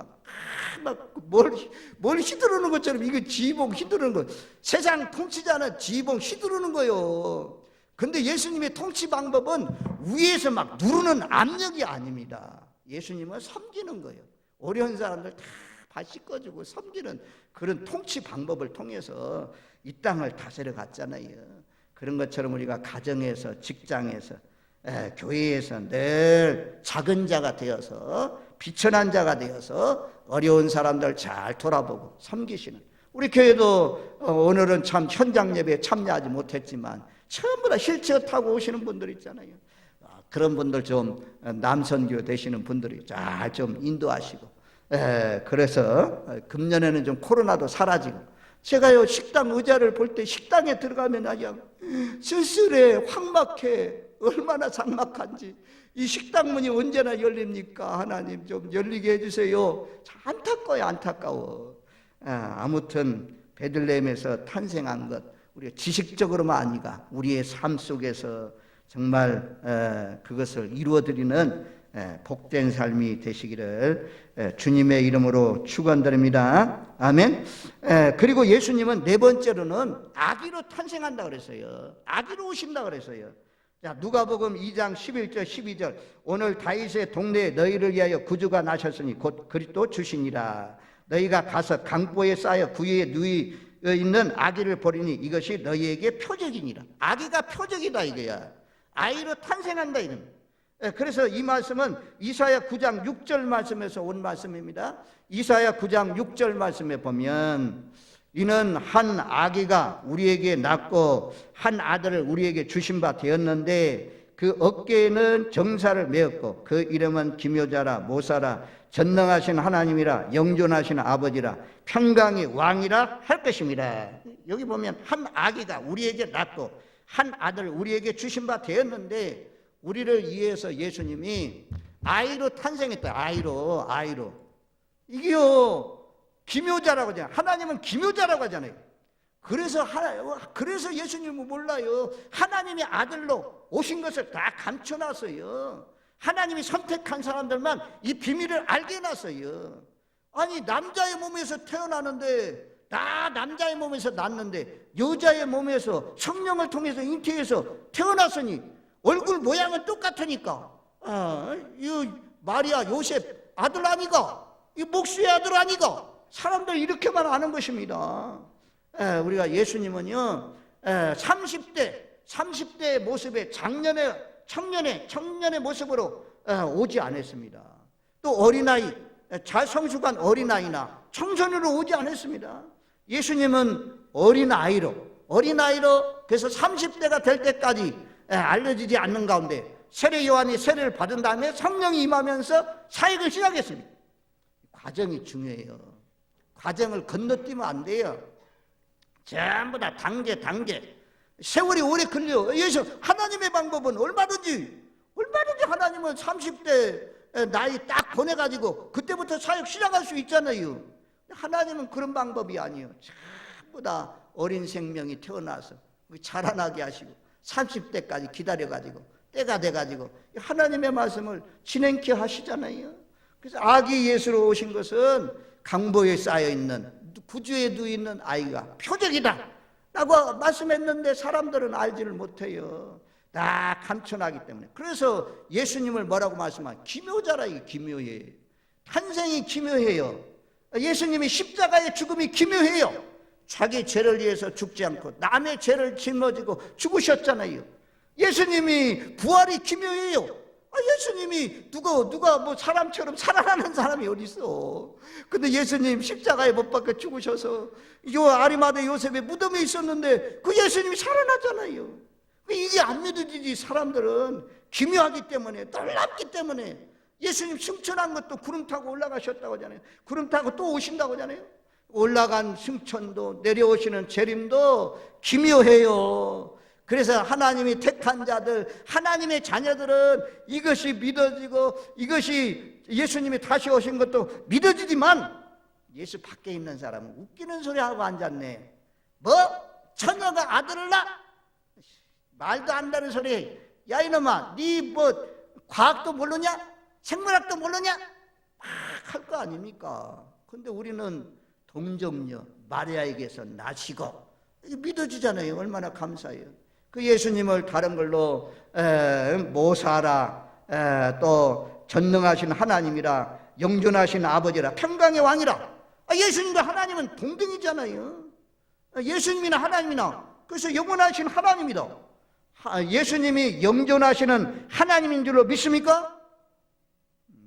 뭘 휘두르는 것처럼, 이거 지휘봉 휘두르는 거, 세상 통치자는 지휘봉 휘두르는 거요. 근데 예수님의 통치 방법은 위에서 막 누르는 압력이 아닙니다. 예수님은 섬기는 거예요. 어려운 사람들 다 발 씻겨주고 섬기는 그런 통치 방법을 통해서 이 땅을 다스려 갔잖아요. 그런 것처럼 우리가 가정에서, 직장에서, 교회에서 늘 작은 자가 되어서, 비천한 자가 되어서 어려운 사람들 잘 돌아보고 섬기시는, 우리 교회도 오늘은 참 현장 예배에 참여하지 못했지만 전부 다 휠체어 타고 오시는 분들 있잖아요. 그런 분들 좀 남선교 되시는 분들이 잘 좀 인도하시고, 그래서 금년에는 좀 코로나도 사라지고, 제가요 식당 의자를 볼 때 식당에 들어가면 그냥 쓸쓸해, 황막해, 얼마나 삭막한지. 이 식당 문이 언제나 열립니까? 하나님 좀 열리게 해주세요. 안타까워요, 안타까워. 아무튼 베들레헴에서 탄생한 것, 우리가 지식적으로만 아니가 우리의 삶 속에서 정말 그것을 이루어드리는 복된 삶이 되시기를 주님의 이름으로 축원드립니다. 아멘. 그리고 예수님은 네 번째로는 아기로 탄생한다 그랬어요. 아기로 오신다 그랬어요. 자, 누가복음 2장 11절 12절, 오늘 다윗의 동네에 너희를 위하여 구주가 나셨으니 곧 그리스도 주시니라. 너희가 가서 강보에 쌓여 구유에 누워 있는 아기를 보리니 이것이 너희에게 표적이니라. 아기가 표적이다 이거야. 아이로 탄생한다 이겁니다. 그래서 이 말씀은 이사야 9장 6절 말씀에서 온 말씀입니다. 이사야 9장 6절 말씀에 보면 이는 한 아기가 우리에게 낳고 한 아들을 우리에게 주신 바 되었는데 그 어깨에는 정사를 메었고 그 이름은 기묘자라 모사라 전능하신 하나님이라 영존하신 아버지라 평강의 왕이라 할 것입니다. 여기 보면 한 아기가 우리에게 낳고 한 아들을 우리에게 주신 바 되었는데 우리를 위해서 예수님이 아이로 탄생했다. 아이로. 이게요 기묘자라고 하잖아요. 하나님은 기묘자라고 하잖아요. 그래서 예수님은 몰라요. 하나님의 아들로 오신 것을 다 감춰놨어요. 하나님이 선택한 사람들만 이 비밀을 알게 해놨어요. 아니 남자의 몸에서 태어나는데 다 남자의 몸에서 낳는데 여자의 몸에서 성령을 통해서 잉태해서 태어났으니 얼굴 모양은 똑같으니까 이 마리아 요셉 아들 아니가? 이 목수의 아들 아니가? 사람들 이렇게만 아는 것입니다. 우리가 예수님은요 30대의 모습에 청년의 모습으로 오지 않았습니다. 또 어린아이, 성숙한 어린아이나 청소년으로 오지 않았습니다. 예수님은 어린아이로 그래서 30대가 될 때까지 알려지지 않는 가운데 세례 요한이 세례를 받은 다음에 성령이 임하면서 사역을 시작했습니다. 과정이 중요해요. 과정을 건너뛰면 안 돼요. 전부 다 단계 세월이 오래 걸려. 예수 하나님의 방법은 얼마든지 하나님은 30대 나이 딱 보내가지고 그때부터 사역 시작할 수 있잖아요. 하나님은 그런 방법이 아니에요. 전부 다 어린 생명이 태어나서 자라나게 하시고 30대까지 기다려가지고 때가 돼가지고 하나님의 말씀을 진행케 하시잖아요. 그래서 아기 예수로 오신 것은 강보에 쌓여있는 구주에 누워있는 아이가 표적이다 라고 말씀했는데 사람들은 알지를 못해요. 다 감춰나기 때문에. 그래서 예수님을 뭐라고 말씀하냐? 기묘자라. 이게 기묘해. 탄생이 기묘해요. 예수님이 십자가의 죽음이 기묘해요. 자기 죄를 위해서 죽지 않고 남의 죄를 짊어지고 죽으셨잖아요. 예수님이 부활이 기묘해요. 예수님이 누가 뭐 사람처럼 살아나는 사람이 어디 있어? 근데 예수님 십자가에 못 박혀 죽으셔서 요 아리마대 요셉의 무덤에 있었는데 그 예수님이 살아나잖아요. 이게 안 믿어지지. 사람들은 기묘하기 때문에, 놀랍기 때문에. 예수님 승천한 것도 구름 타고 올라가셨다고 하잖아요. 구름 타고 또 오신다고 하잖아요. 올라간 승천도 내려오시는 재림도 기묘해요. 그래서 하나님이 택한 자들, 하나님의 자녀들은 이것이 믿어지고 이것이 예수님이 다시 오신 것도 믿어지지만 예수 밖에 있는 사람은 웃기는 소리 하고 앉았네. 뭐? 처녀가 아들을 낳아? 말도 안 되는 소리. 야 이놈아, 니 뭐 과학도 모르냐? 생물학도 모르냐? 막 할 거 아닙니까? 근데 우리는 동정녀 마리아에게서 나시고 믿어지잖아요. 얼마나 감사해요. 그 예수님을 다른 걸로 모사라, 또 전능하신 하나님이라, 영존하신 아버지라, 평강의 왕이라. 예수님과 하나님은 동등이잖아요. 예수님이나 하나님이나. 그래서 영원하신 하나님이다. 예수님이 영존하시는 하나님인 줄로 믿습니까?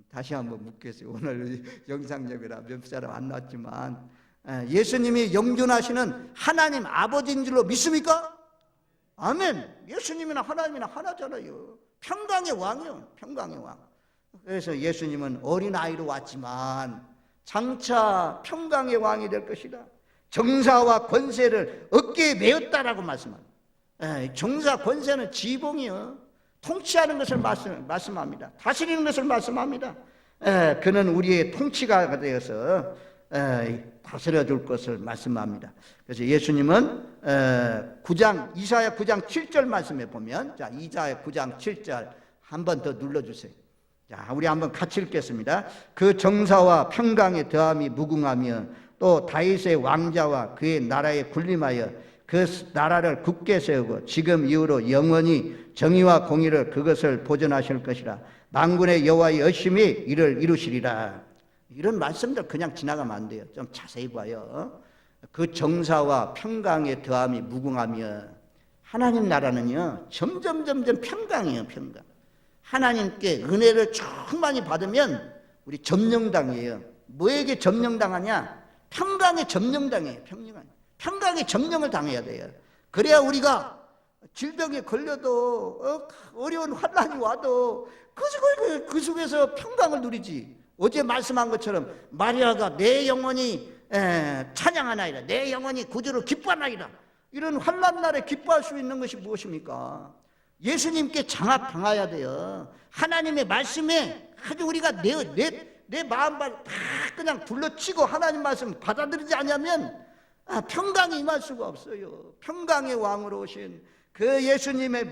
다시 한번 묻겠어요. 오늘 영상 예배라 몇 사람 안 나왔지만 예수님이 영존하시는 하나님 아버지인 줄로 믿습니까? 아멘. 예수님이나 하나님이나 하나잖아요. 평강의 왕이요. 평강의 왕. 그래서 예수님은 어린아이로 왔지만 장차 평강의 왕이 될 것이다. 정사와 권세를 어깨에 메었다라고 말씀합니다. 정사 권세는 지봉이요. 통치하는 것을 말씀합니다. 다스리는 것을 말씀합니다. 그는 우리의 통치가 되어서 다스려 줄 것을 말씀합니다. 그래서 예수님은 이사야 9장 7절 말씀에 보면, 자, 이사야 9장 7절 한 번 더 눌러주세요. 자, 우리 한번 같이 읽겠습니다. 그 정사와 평강의 더함이 무궁하며 또 다윗의 왕자와 그의 나라에 군림하여 그 나라를 굳게 세우고 지금 이후로 영원히 정의와 공의를 그것을 보존하실 것이라. 만군의 여호와의 열심히 이를 이루시리라. 이런 말씀들 그냥 지나가면 안 돼요. 좀 자세히 봐요. 그 정사와 평강의 더함이 무궁하며, 하나님 나라는요 점점 평강이에요. 평강. 하나님께 은혜를 충만히 받으면 우리 점령당이에요. 뭐에게 점령당하냐? 평강에 점령당해요. 평강에 점령을 당해야 돼요. 그래야 우리가 질병에 걸려도 어려운 환난이 와도 그 속에서 평강을 누리지. 어제 말씀한 것처럼 마리아가 내 영혼이 찬양하나이다, 내 영혼이 구주로 기뻐하나이다, 이런 환난 날에 기뻐할 수 있는 것이 무엇입니까? 예수님께 장합당해야 돼요. 하나님의 말씀에 아주 우리가 내 마음만 다 그냥 둘러치고 하나님 말씀 받아들이지 않으면 평강이 임할 수가 없어요. 평강의 왕으로 오신 그 예수님의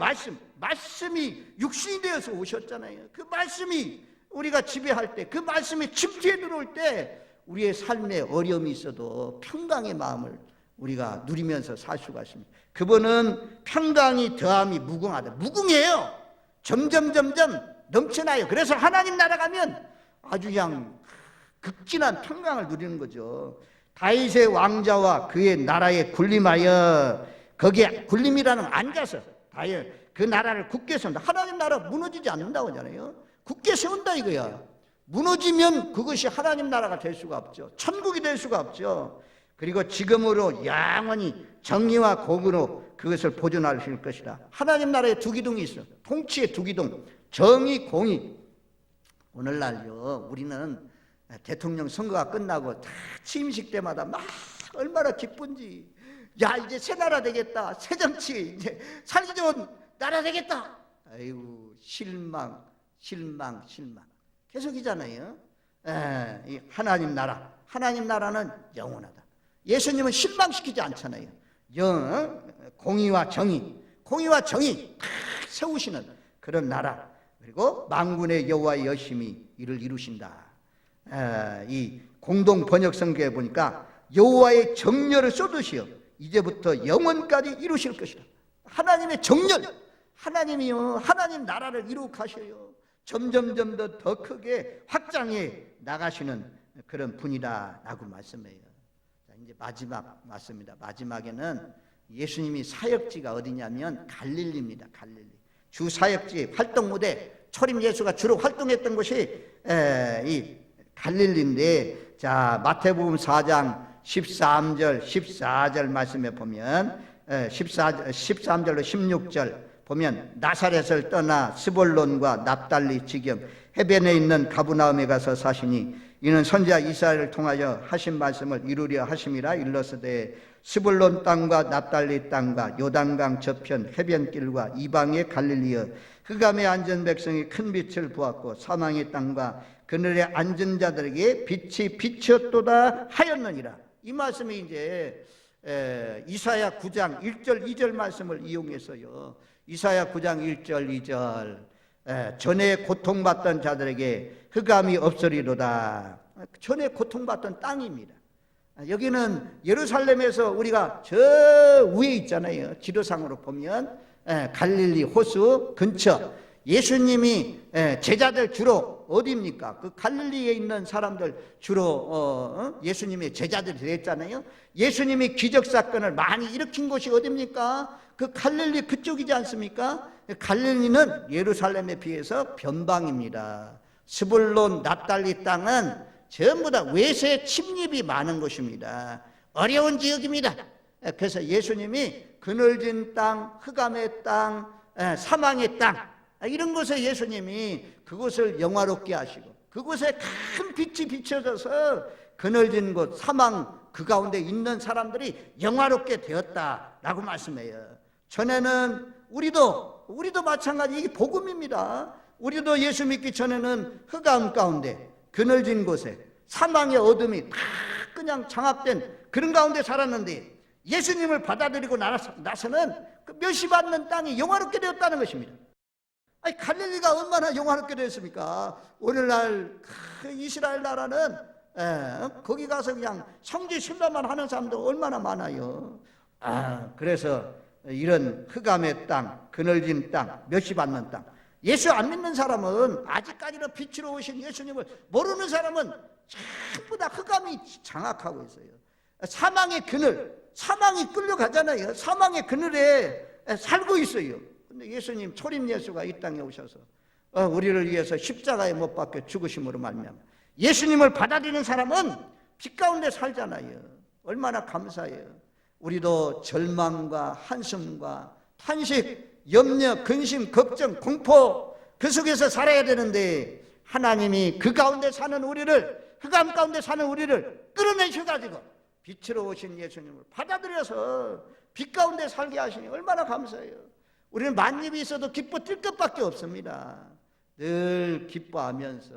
말씀이 육신이 되어서 오셨잖아요. 그 말씀이 우리가 지배할 때, 그 말씀이 침투에 들어올 때 우리의 삶에 어려움이 있어도 평강의 마음을 우리가 누리면서 살 수가 있습니다. 그분은 평강이 더함이 무궁하다. 무궁해요. 점점 넘쳐나요. 그래서 하나님 나라 가면 아주 그냥 극진한 평강을 누리는 거죠. 다윗의 왕자와 그의 나라에 군림하여, 거기에 군림이라는 앉아서 다윗 그 나라를 굳게 세운다. 하나님 나라 무너지지 않는다고 하잖아요. 굳게 세운다 이거야. 무너지면 그것이 하나님 나라가 될 수가 없죠. 천국이 될 수가 없죠. 그리고 지금으로 영원히 정의와 공의로 그것을 보존하실 것이다. 하나님 나라에 두 기둥이 있어. 통치의 두 기둥. 정의, 공의. 오늘날요, 우리는 대통령 선거가 끝나고 다 취임식 때마다 막 얼마나 기쁜지. 야, 이제 새 나라 되겠다. 새 정치, 이제 살기 좋은 나라 되겠다. 아이고, 실망. 계속이잖아요. 이 하나님 나라. 하나님 나라는 영원하다. 예수님은 실망시키지 않잖아요. 공의와 정의 다 세우시는 그런 나라. 그리고 만군의 여호와의 여심이 이를 이루신다. 이 공동 번역 성경에 보니까 여호와의 정렬을 쏟으시어 이제부터 영원까지 이루실 것이다. 하나님의 정렬, 하나님이요, 하나님 나라를 이룩하셔요. 점점 더 크게 확장해 나가시는 그런 분이다라고 말씀해요. 자, 이제 마지막 맞습니다. 마지막에는 예수님이 사역지가 어디냐면 갈릴리입니다. 갈릴리. 주 사역지 활동 무대, 초림 예수가 주로 활동했던 곳이 이 갈릴리인데, 자, 마태복음 4장 13절 14절 말씀에 보면 13절로 16절 보면 나사렛을 떠나 스볼론과 납달리 지경 해변에 있는 가브나움에 가서 사시니 이는 선지자 이사야를 통하여 하신 말씀을 이루려 하심이라. 일러스되 스불론 땅과 납달리 땅과 요단강 저편 해변길과 이방의 갈릴리여, 흑암에 앉은 백성이 큰 빛을 보았고 사망의 땅과 그늘에 앉은 자들에게 빛이 비쳤도다 하였느니라. 이 말씀이 이제 이사야 9장 1절 2절 말씀을 이용해서요, 이사야 9장 1절 2절 전에 고통받던 자들에게 흑암이 없으리로다. 전에 고통받던 땅입니다. 여기는 예루살렘에서 우리가 저 위에 있잖아요. 지도상으로 보면 갈릴리 호수 근처. 예수님이 제자들 주로 어디입니까? 그 갈릴리에 있는 사람들 주로 예수님의 제자들이 됐잖아요. 예수님이 기적사건을 많이 일으킨 곳이 어디입니까? 그 갈릴리 그쪽이지 않습니까? 갈릴리는 예루살렘에 비해서 변방입니다. 스불론 납달리 땅은 전부 다 외세 침입이 많은 곳입니다. 어려운 지역입니다. 그래서 예수님이 그늘진 땅, 흑암의 땅, 사망의 땅, 이런 곳에 예수님이 그곳을 영화롭게 하시고 그곳에 큰 빛이 비춰져서 그늘진 곳, 사망 그 가운데 있는 사람들이 영화롭게 되었다라고 말씀해요. 전에는 우리도 마찬가지, 이게 복음입니다. 우리도 예수 믿기 전에는 흑암 가운데 그늘진 곳에 사망의 어둠이 다 그냥 장악된 그런 가운데 살았는데, 예수님을 받아들이고 나서는 그 멸시받는 땅이 영화롭게 되었다는 것입니다. 아니, 갈릴리가 얼마나 영화롭게 되었습니까? 오늘날 이스라엘 나라는 거기 가서 그냥 성지 신라만 하는 사람도 얼마나 많아요. 그래서 이런 흑암의 땅, 그늘진 땅, 멸시받는 땅, 예수 안 믿는 사람은, 아직까지도 빛으로 오신 예수님을 모르는 사람은 전부 다 흑암이 장악하고 있어요. 사망의 그늘, 사망이 끌려가잖아요. 사망의 그늘에 살고 있어요. 근데 예수님, 초림 예수가 이 땅에 오셔서 우리를 위해서 십자가에 못 박혀 죽으심으로 말미암아 예수님을 받아들이는 사람은 빛 가운데 살잖아요. 얼마나 감사해요. 우리도 절망과 한숨과 탄식, 염려, 근심, 걱정, 공포 그 속에서 살아야 되는데, 하나님이 그 가운데 사는 우리를, 흑암 가운데 사는 우리를 끌어내셔가지고 빛으로 오신 예수님을 받아들여서 빛 가운데 살게 하시니 얼마나 감사해요. 우리는 만입이 있어도 기뻐 뛸 것밖에 없습니다. 늘 기뻐하면서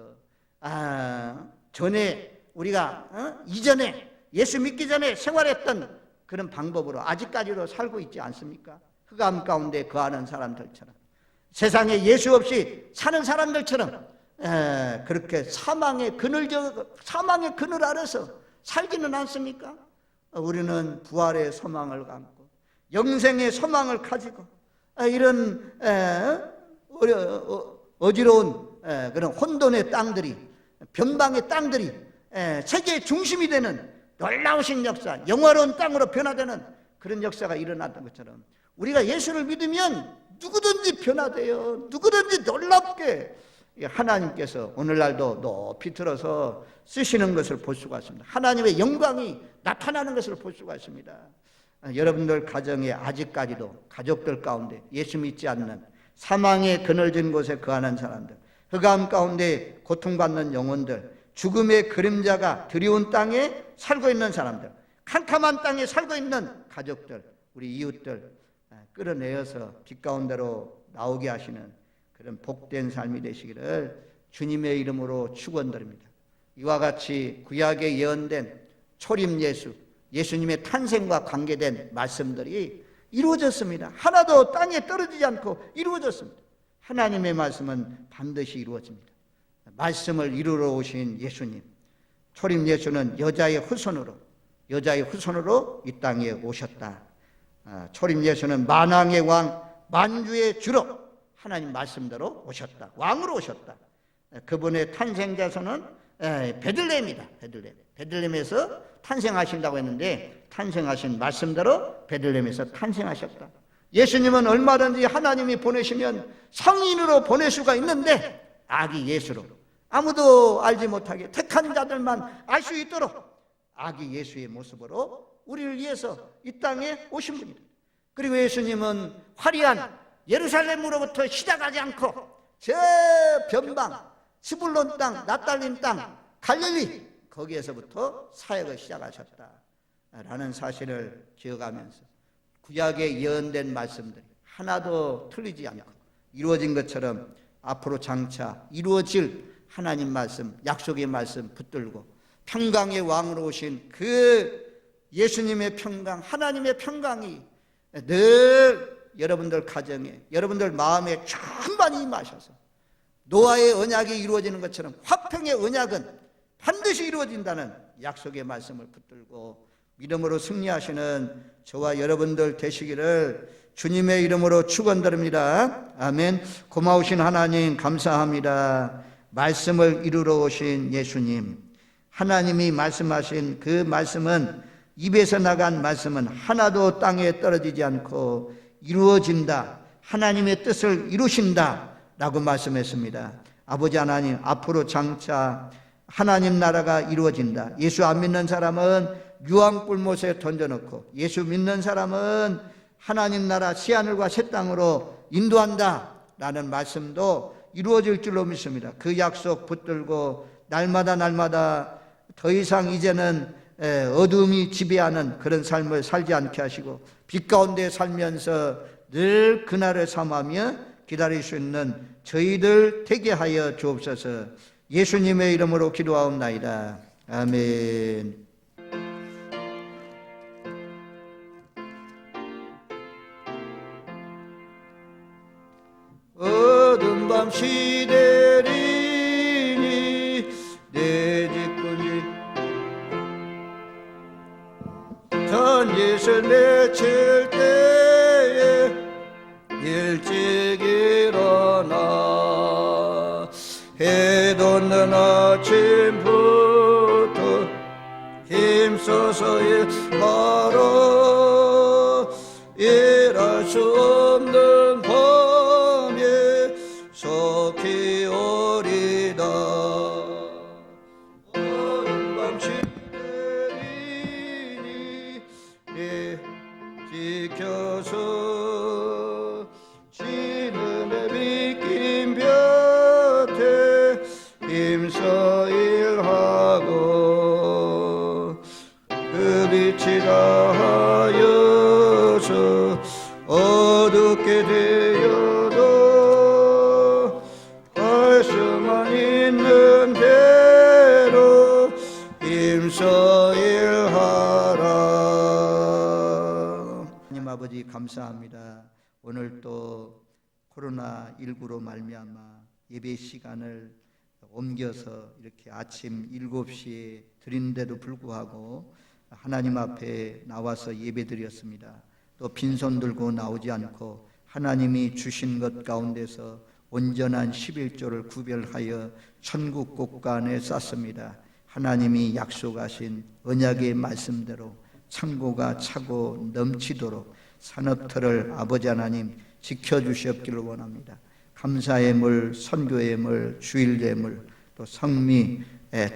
전에 우리가 이전에 예수 믿기 전에 생활했던 그런 방법으로 아직까지도 살고 있지 않습니까? 흑암 가운데 거하는 사람들처럼, 세상에 예수 없이 사는 사람들처럼 그렇게 사망의 그늘 아래서 살지는 않습니까? 우리는 부활의 소망을 갖고 영생의 소망을 가지고 이런 어지러운 그런 혼돈의 땅들이, 변방의 땅들이 세계의 중심이 되는 놀라우신 역사, 영화로운 땅으로 변화되는 그런 역사가 일어났던 것처럼 우리가 예수를 믿으면 누구든지 변화돼요. 누구든지 놀랍게 하나님께서 오늘날도 높이 들어서 쓰시는 것을 볼 수가 있습니다. 하나님의 영광이 나타나는 것을 볼 수가 있습니다. 여러분들 가정에 아직까지도 가족들 가운데 예수 믿지 않는 사망의 그늘진 곳에 거하는 사람들, 흑암 가운데 고통받는 영혼들, 죽음의 그림자가 드리운 땅에 살고 있는 사람들, 캄캄한 땅에 살고 있는 가족들, 우리 이웃들 끌어내어서 빛 가운데로 나오게 하시는 그런 복된 삶이 되시기를 주님의 이름으로 축원드립니다. 이와 같이 구약에 예언된 초림 예수, 예수님의 탄생과 관계된 말씀들이 이루어졌습니다. 하나도 땅에 떨어지지 않고 이루어졌습니다. 하나님의 말씀은 반드시 이루어집니다. 말씀을 이루러 오신 예수님, 초림 예수는 여자의 후손으로 이 땅에 오셨다. 초림 예수는 만왕의 왕, 만주의 주로 하나님 말씀대로 오셨다. 왕으로 오셨다. 그분의 탄생자서는 베들레헴이다. 베들레헴에서 탄생하신다고 했는데 탄생하신 말씀대로 베들레헴에서 탄생하셨다. 예수님은 얼마든지 하나님이 보내시면 성인으로 보낼 수가 있는데 아기 예수로 아무도 알지 못하게 택한 자들만 알 수 있도록 아기 예수의 모습으로 우리를 위해서 이 땅에 오신 분이다. 그리고 예수님은 화려한 예루살렘으로부터 시작하지 않고 저 변방 스불론 땅, 납달림 땅, 갈릴리 거기에서부터 사역을 시작하셨다라는 사실을 기억하면서 구약에 예언된 말씀들이 하나도 틀리지 않고 이루어진 것처럼 앞으로 장차 이루어질 하나님 말씀, 약속의 말씀 붙들고 평강의 왕으로 오신 그 예수님의 평강, 하나님의 평강이 늘 여러분들 가정에, 여러분들 마음에 충만히 임하셔서 노아의 언약이 이루어지는 것처럼 화평의 언약은 반드시 이루어진다는 약속의 말씀을 붙들고 믿음으로 승리하시는 저와 여러분들 되시기를 주님의 이름으로 축원드립니다. 아멘. 고마우신 하나님 감사합니다. 말씀을 이루러 오신 예수님, 하나님이 말씀하신 그 말씀은 입에서 나간 말씀은 하나도 땅에 떨어지지 않고 이루어진다. 하나님의 뜻을 이루신다 라고 말씀했습니다. 아버지 하나님, 앞으로 장차 하나님 나라가 이루어진다. 예수 안 믿는 사람은 유황불못에 던져놓고 예수 믿는 사람은 하나님 나라 새하늘과 새 땅으로 인도한다 라는 말씀도 이루어질 줄로 믿습니다. 그 약속 붙들고 날마다 더 이상 이제는 어둠이 지배하는 그런 삶을 살지 않게 하시고 빛 가운데 살면서 늘 그날을 삼하며 기다릴 수 있는 저희들 되게 하여 주옵소서. 예수님의 이름으로 기도하옵나이다. 아멘. 어두운 밤 시대리니 내 뒷골이 전짓을 맺힐 때에 일찍 일어나 해 돋는 아침부터 힘써서 일하러 일할 수 없는 밤에 속히 오리다. 어두운 밤 시대리니 내 지켜서 지름에 빗긴 볕에 힘써 일하고 그 빛이 다하여서 어둡게 되어도 할 수만 있는 대로 힘써 일하라. 하나님 아버지 감사합니다. 오늘 또 코로나19로 말미암아 예배 시간을 옮겨서 이렇게 아침 7시에 드리는데도 불구하고 하나님 앞에 나와서 예배드렸습니다. 또 빈손 들고 나오지 않고 하나님이 주신 것 가운데서 온전한 11조를 구별하여 천국 곳간에 쌌습니다. 하나님이 약속하신 언약의 말씀대로 창고가 차고 넘치도록 산업터를 아버지 하나님 지켜주시옵기를 원합니다. 감사의 물, 선교의 물, 주일의 물, 또 성미,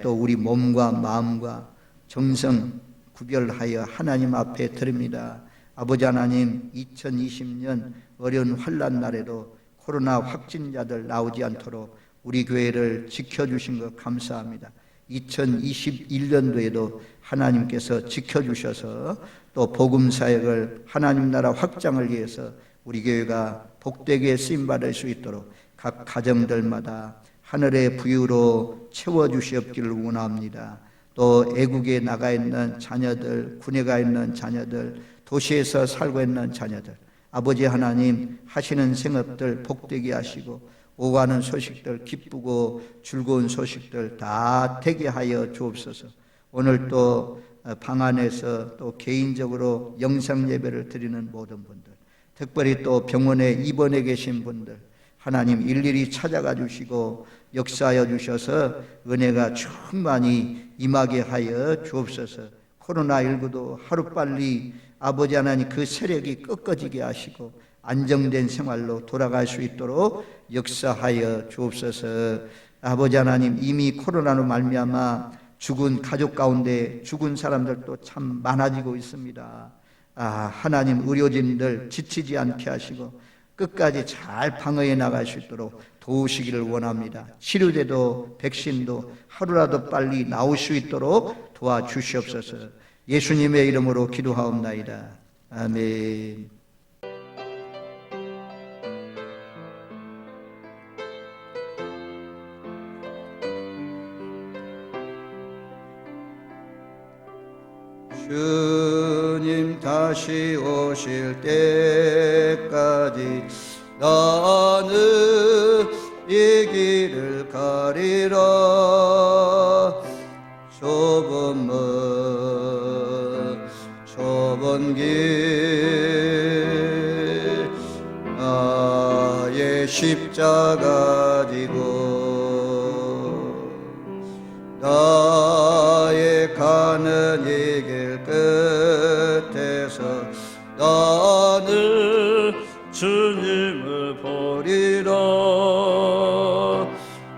또 우리 몸과 마음과 정성 구별하여 하나님 앞에 드립니다. 아버지 하나님, 2020년 어려운 환난 날에도 코로나 확진자들 나오지 않도록 우리 교회를 지켜주신 것 감사합니다. 2021년도에도 하나님께서 지켜주셔서 또 복음사역을 하나님 나라 확장을 위해서 우리 교회가 복되게 쓰임받을 수 있도록 각 가정들마다 하늘의 부유로 채워주시옵기를 원합니다. 또 애국에 나가 있는 자녀들, 군에 가 있는 자녀들, 도시에서 살고 있는 자녀들, 아버지 하나님 하시는 생업들 복되게 하시고 오가는 소식들, 기쁘고 즐거운 소식들 다 되게 하여 주옵소서. 오늘 또 방 안에서 또 개인적으로 영상 예배를 드리는 모든 분들, 특별히 또 병원에 입원해 계신 분들, 하나님 일일이 찾아가 주시고 역사하여 주셔서 은혜가 충만히 임하게 하여 주옵소서. 코로나19도 하루빨리 아버지 하나님 그 세력이 꺾어지게 하시고 안정된 생활로 돌아갈 수 있도록 역사하여 주옵소서. 아버지 하나님, 이미 코로나로 말미암아 죽은 가족 가운데 죽은 사람들도 참 많아지고 있습니다. 하나님, 의료진들 지치지 않게 하시고 끝까지 잘 방어해 나갈 수 있도록 도우시기를 원합니다. 치료제도 백신도 하루라도 빨리 나올 수 있도록 도와주시옵소서. 예수님의 이름으로 기도하옵나이다. 아멘. 주님 다시 오실 때까지 나는 이 길을 가리라. 좁은 길 나의 십자가 지고 나의 가는 이 길 끝에서 나는 주님을 보리라.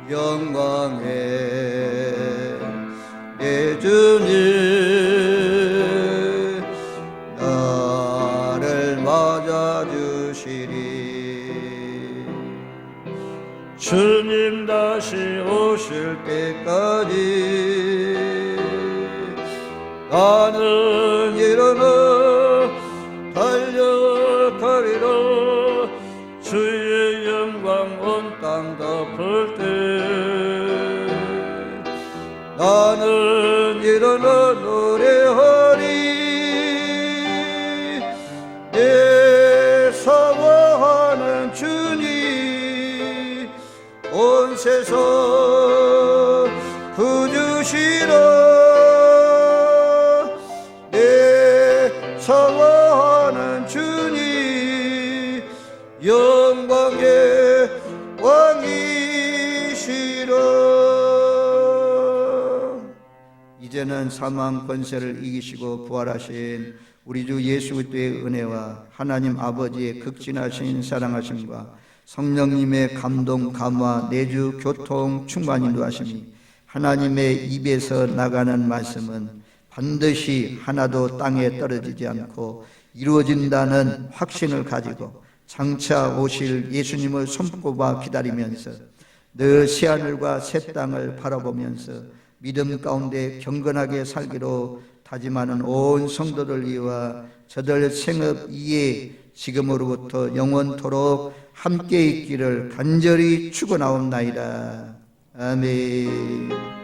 영광의 내 주님 나를 맞아주시리. 주님 다시 오실 때까지 나는 일어나 달려가리라. 주의 영광 온 땅 덮을 때 나는 일어나 노래하리. 내 사랑하는 주님 온 세상 구주시라. 사랑하는 주님 영광의 왕이시라. 이제는 사망 권세를 이기시고 부활하신 우리 주 예수 그리스도의 은혜와 하나님 아버지의 극진하신 사랑하심과 성령님의 감동 감화 내주 교통 충만 인도하심이 하나님의 입에서 나가는 말씀은 반드시 하나도 땅에 떨어지지 않고 이루어진다는 확신을 가지고 장차 오실 예수님을 손꼽아 기다리면서 늘 새하늘과 새 땅을 바라보면서 믿음 가운데 경건하게 살기로 다짐하는 온 성도들 위와 저들 생업 이에 지금으로부터 영원토록 함께 있기를 간절히 축원하옵나이다. 아멘.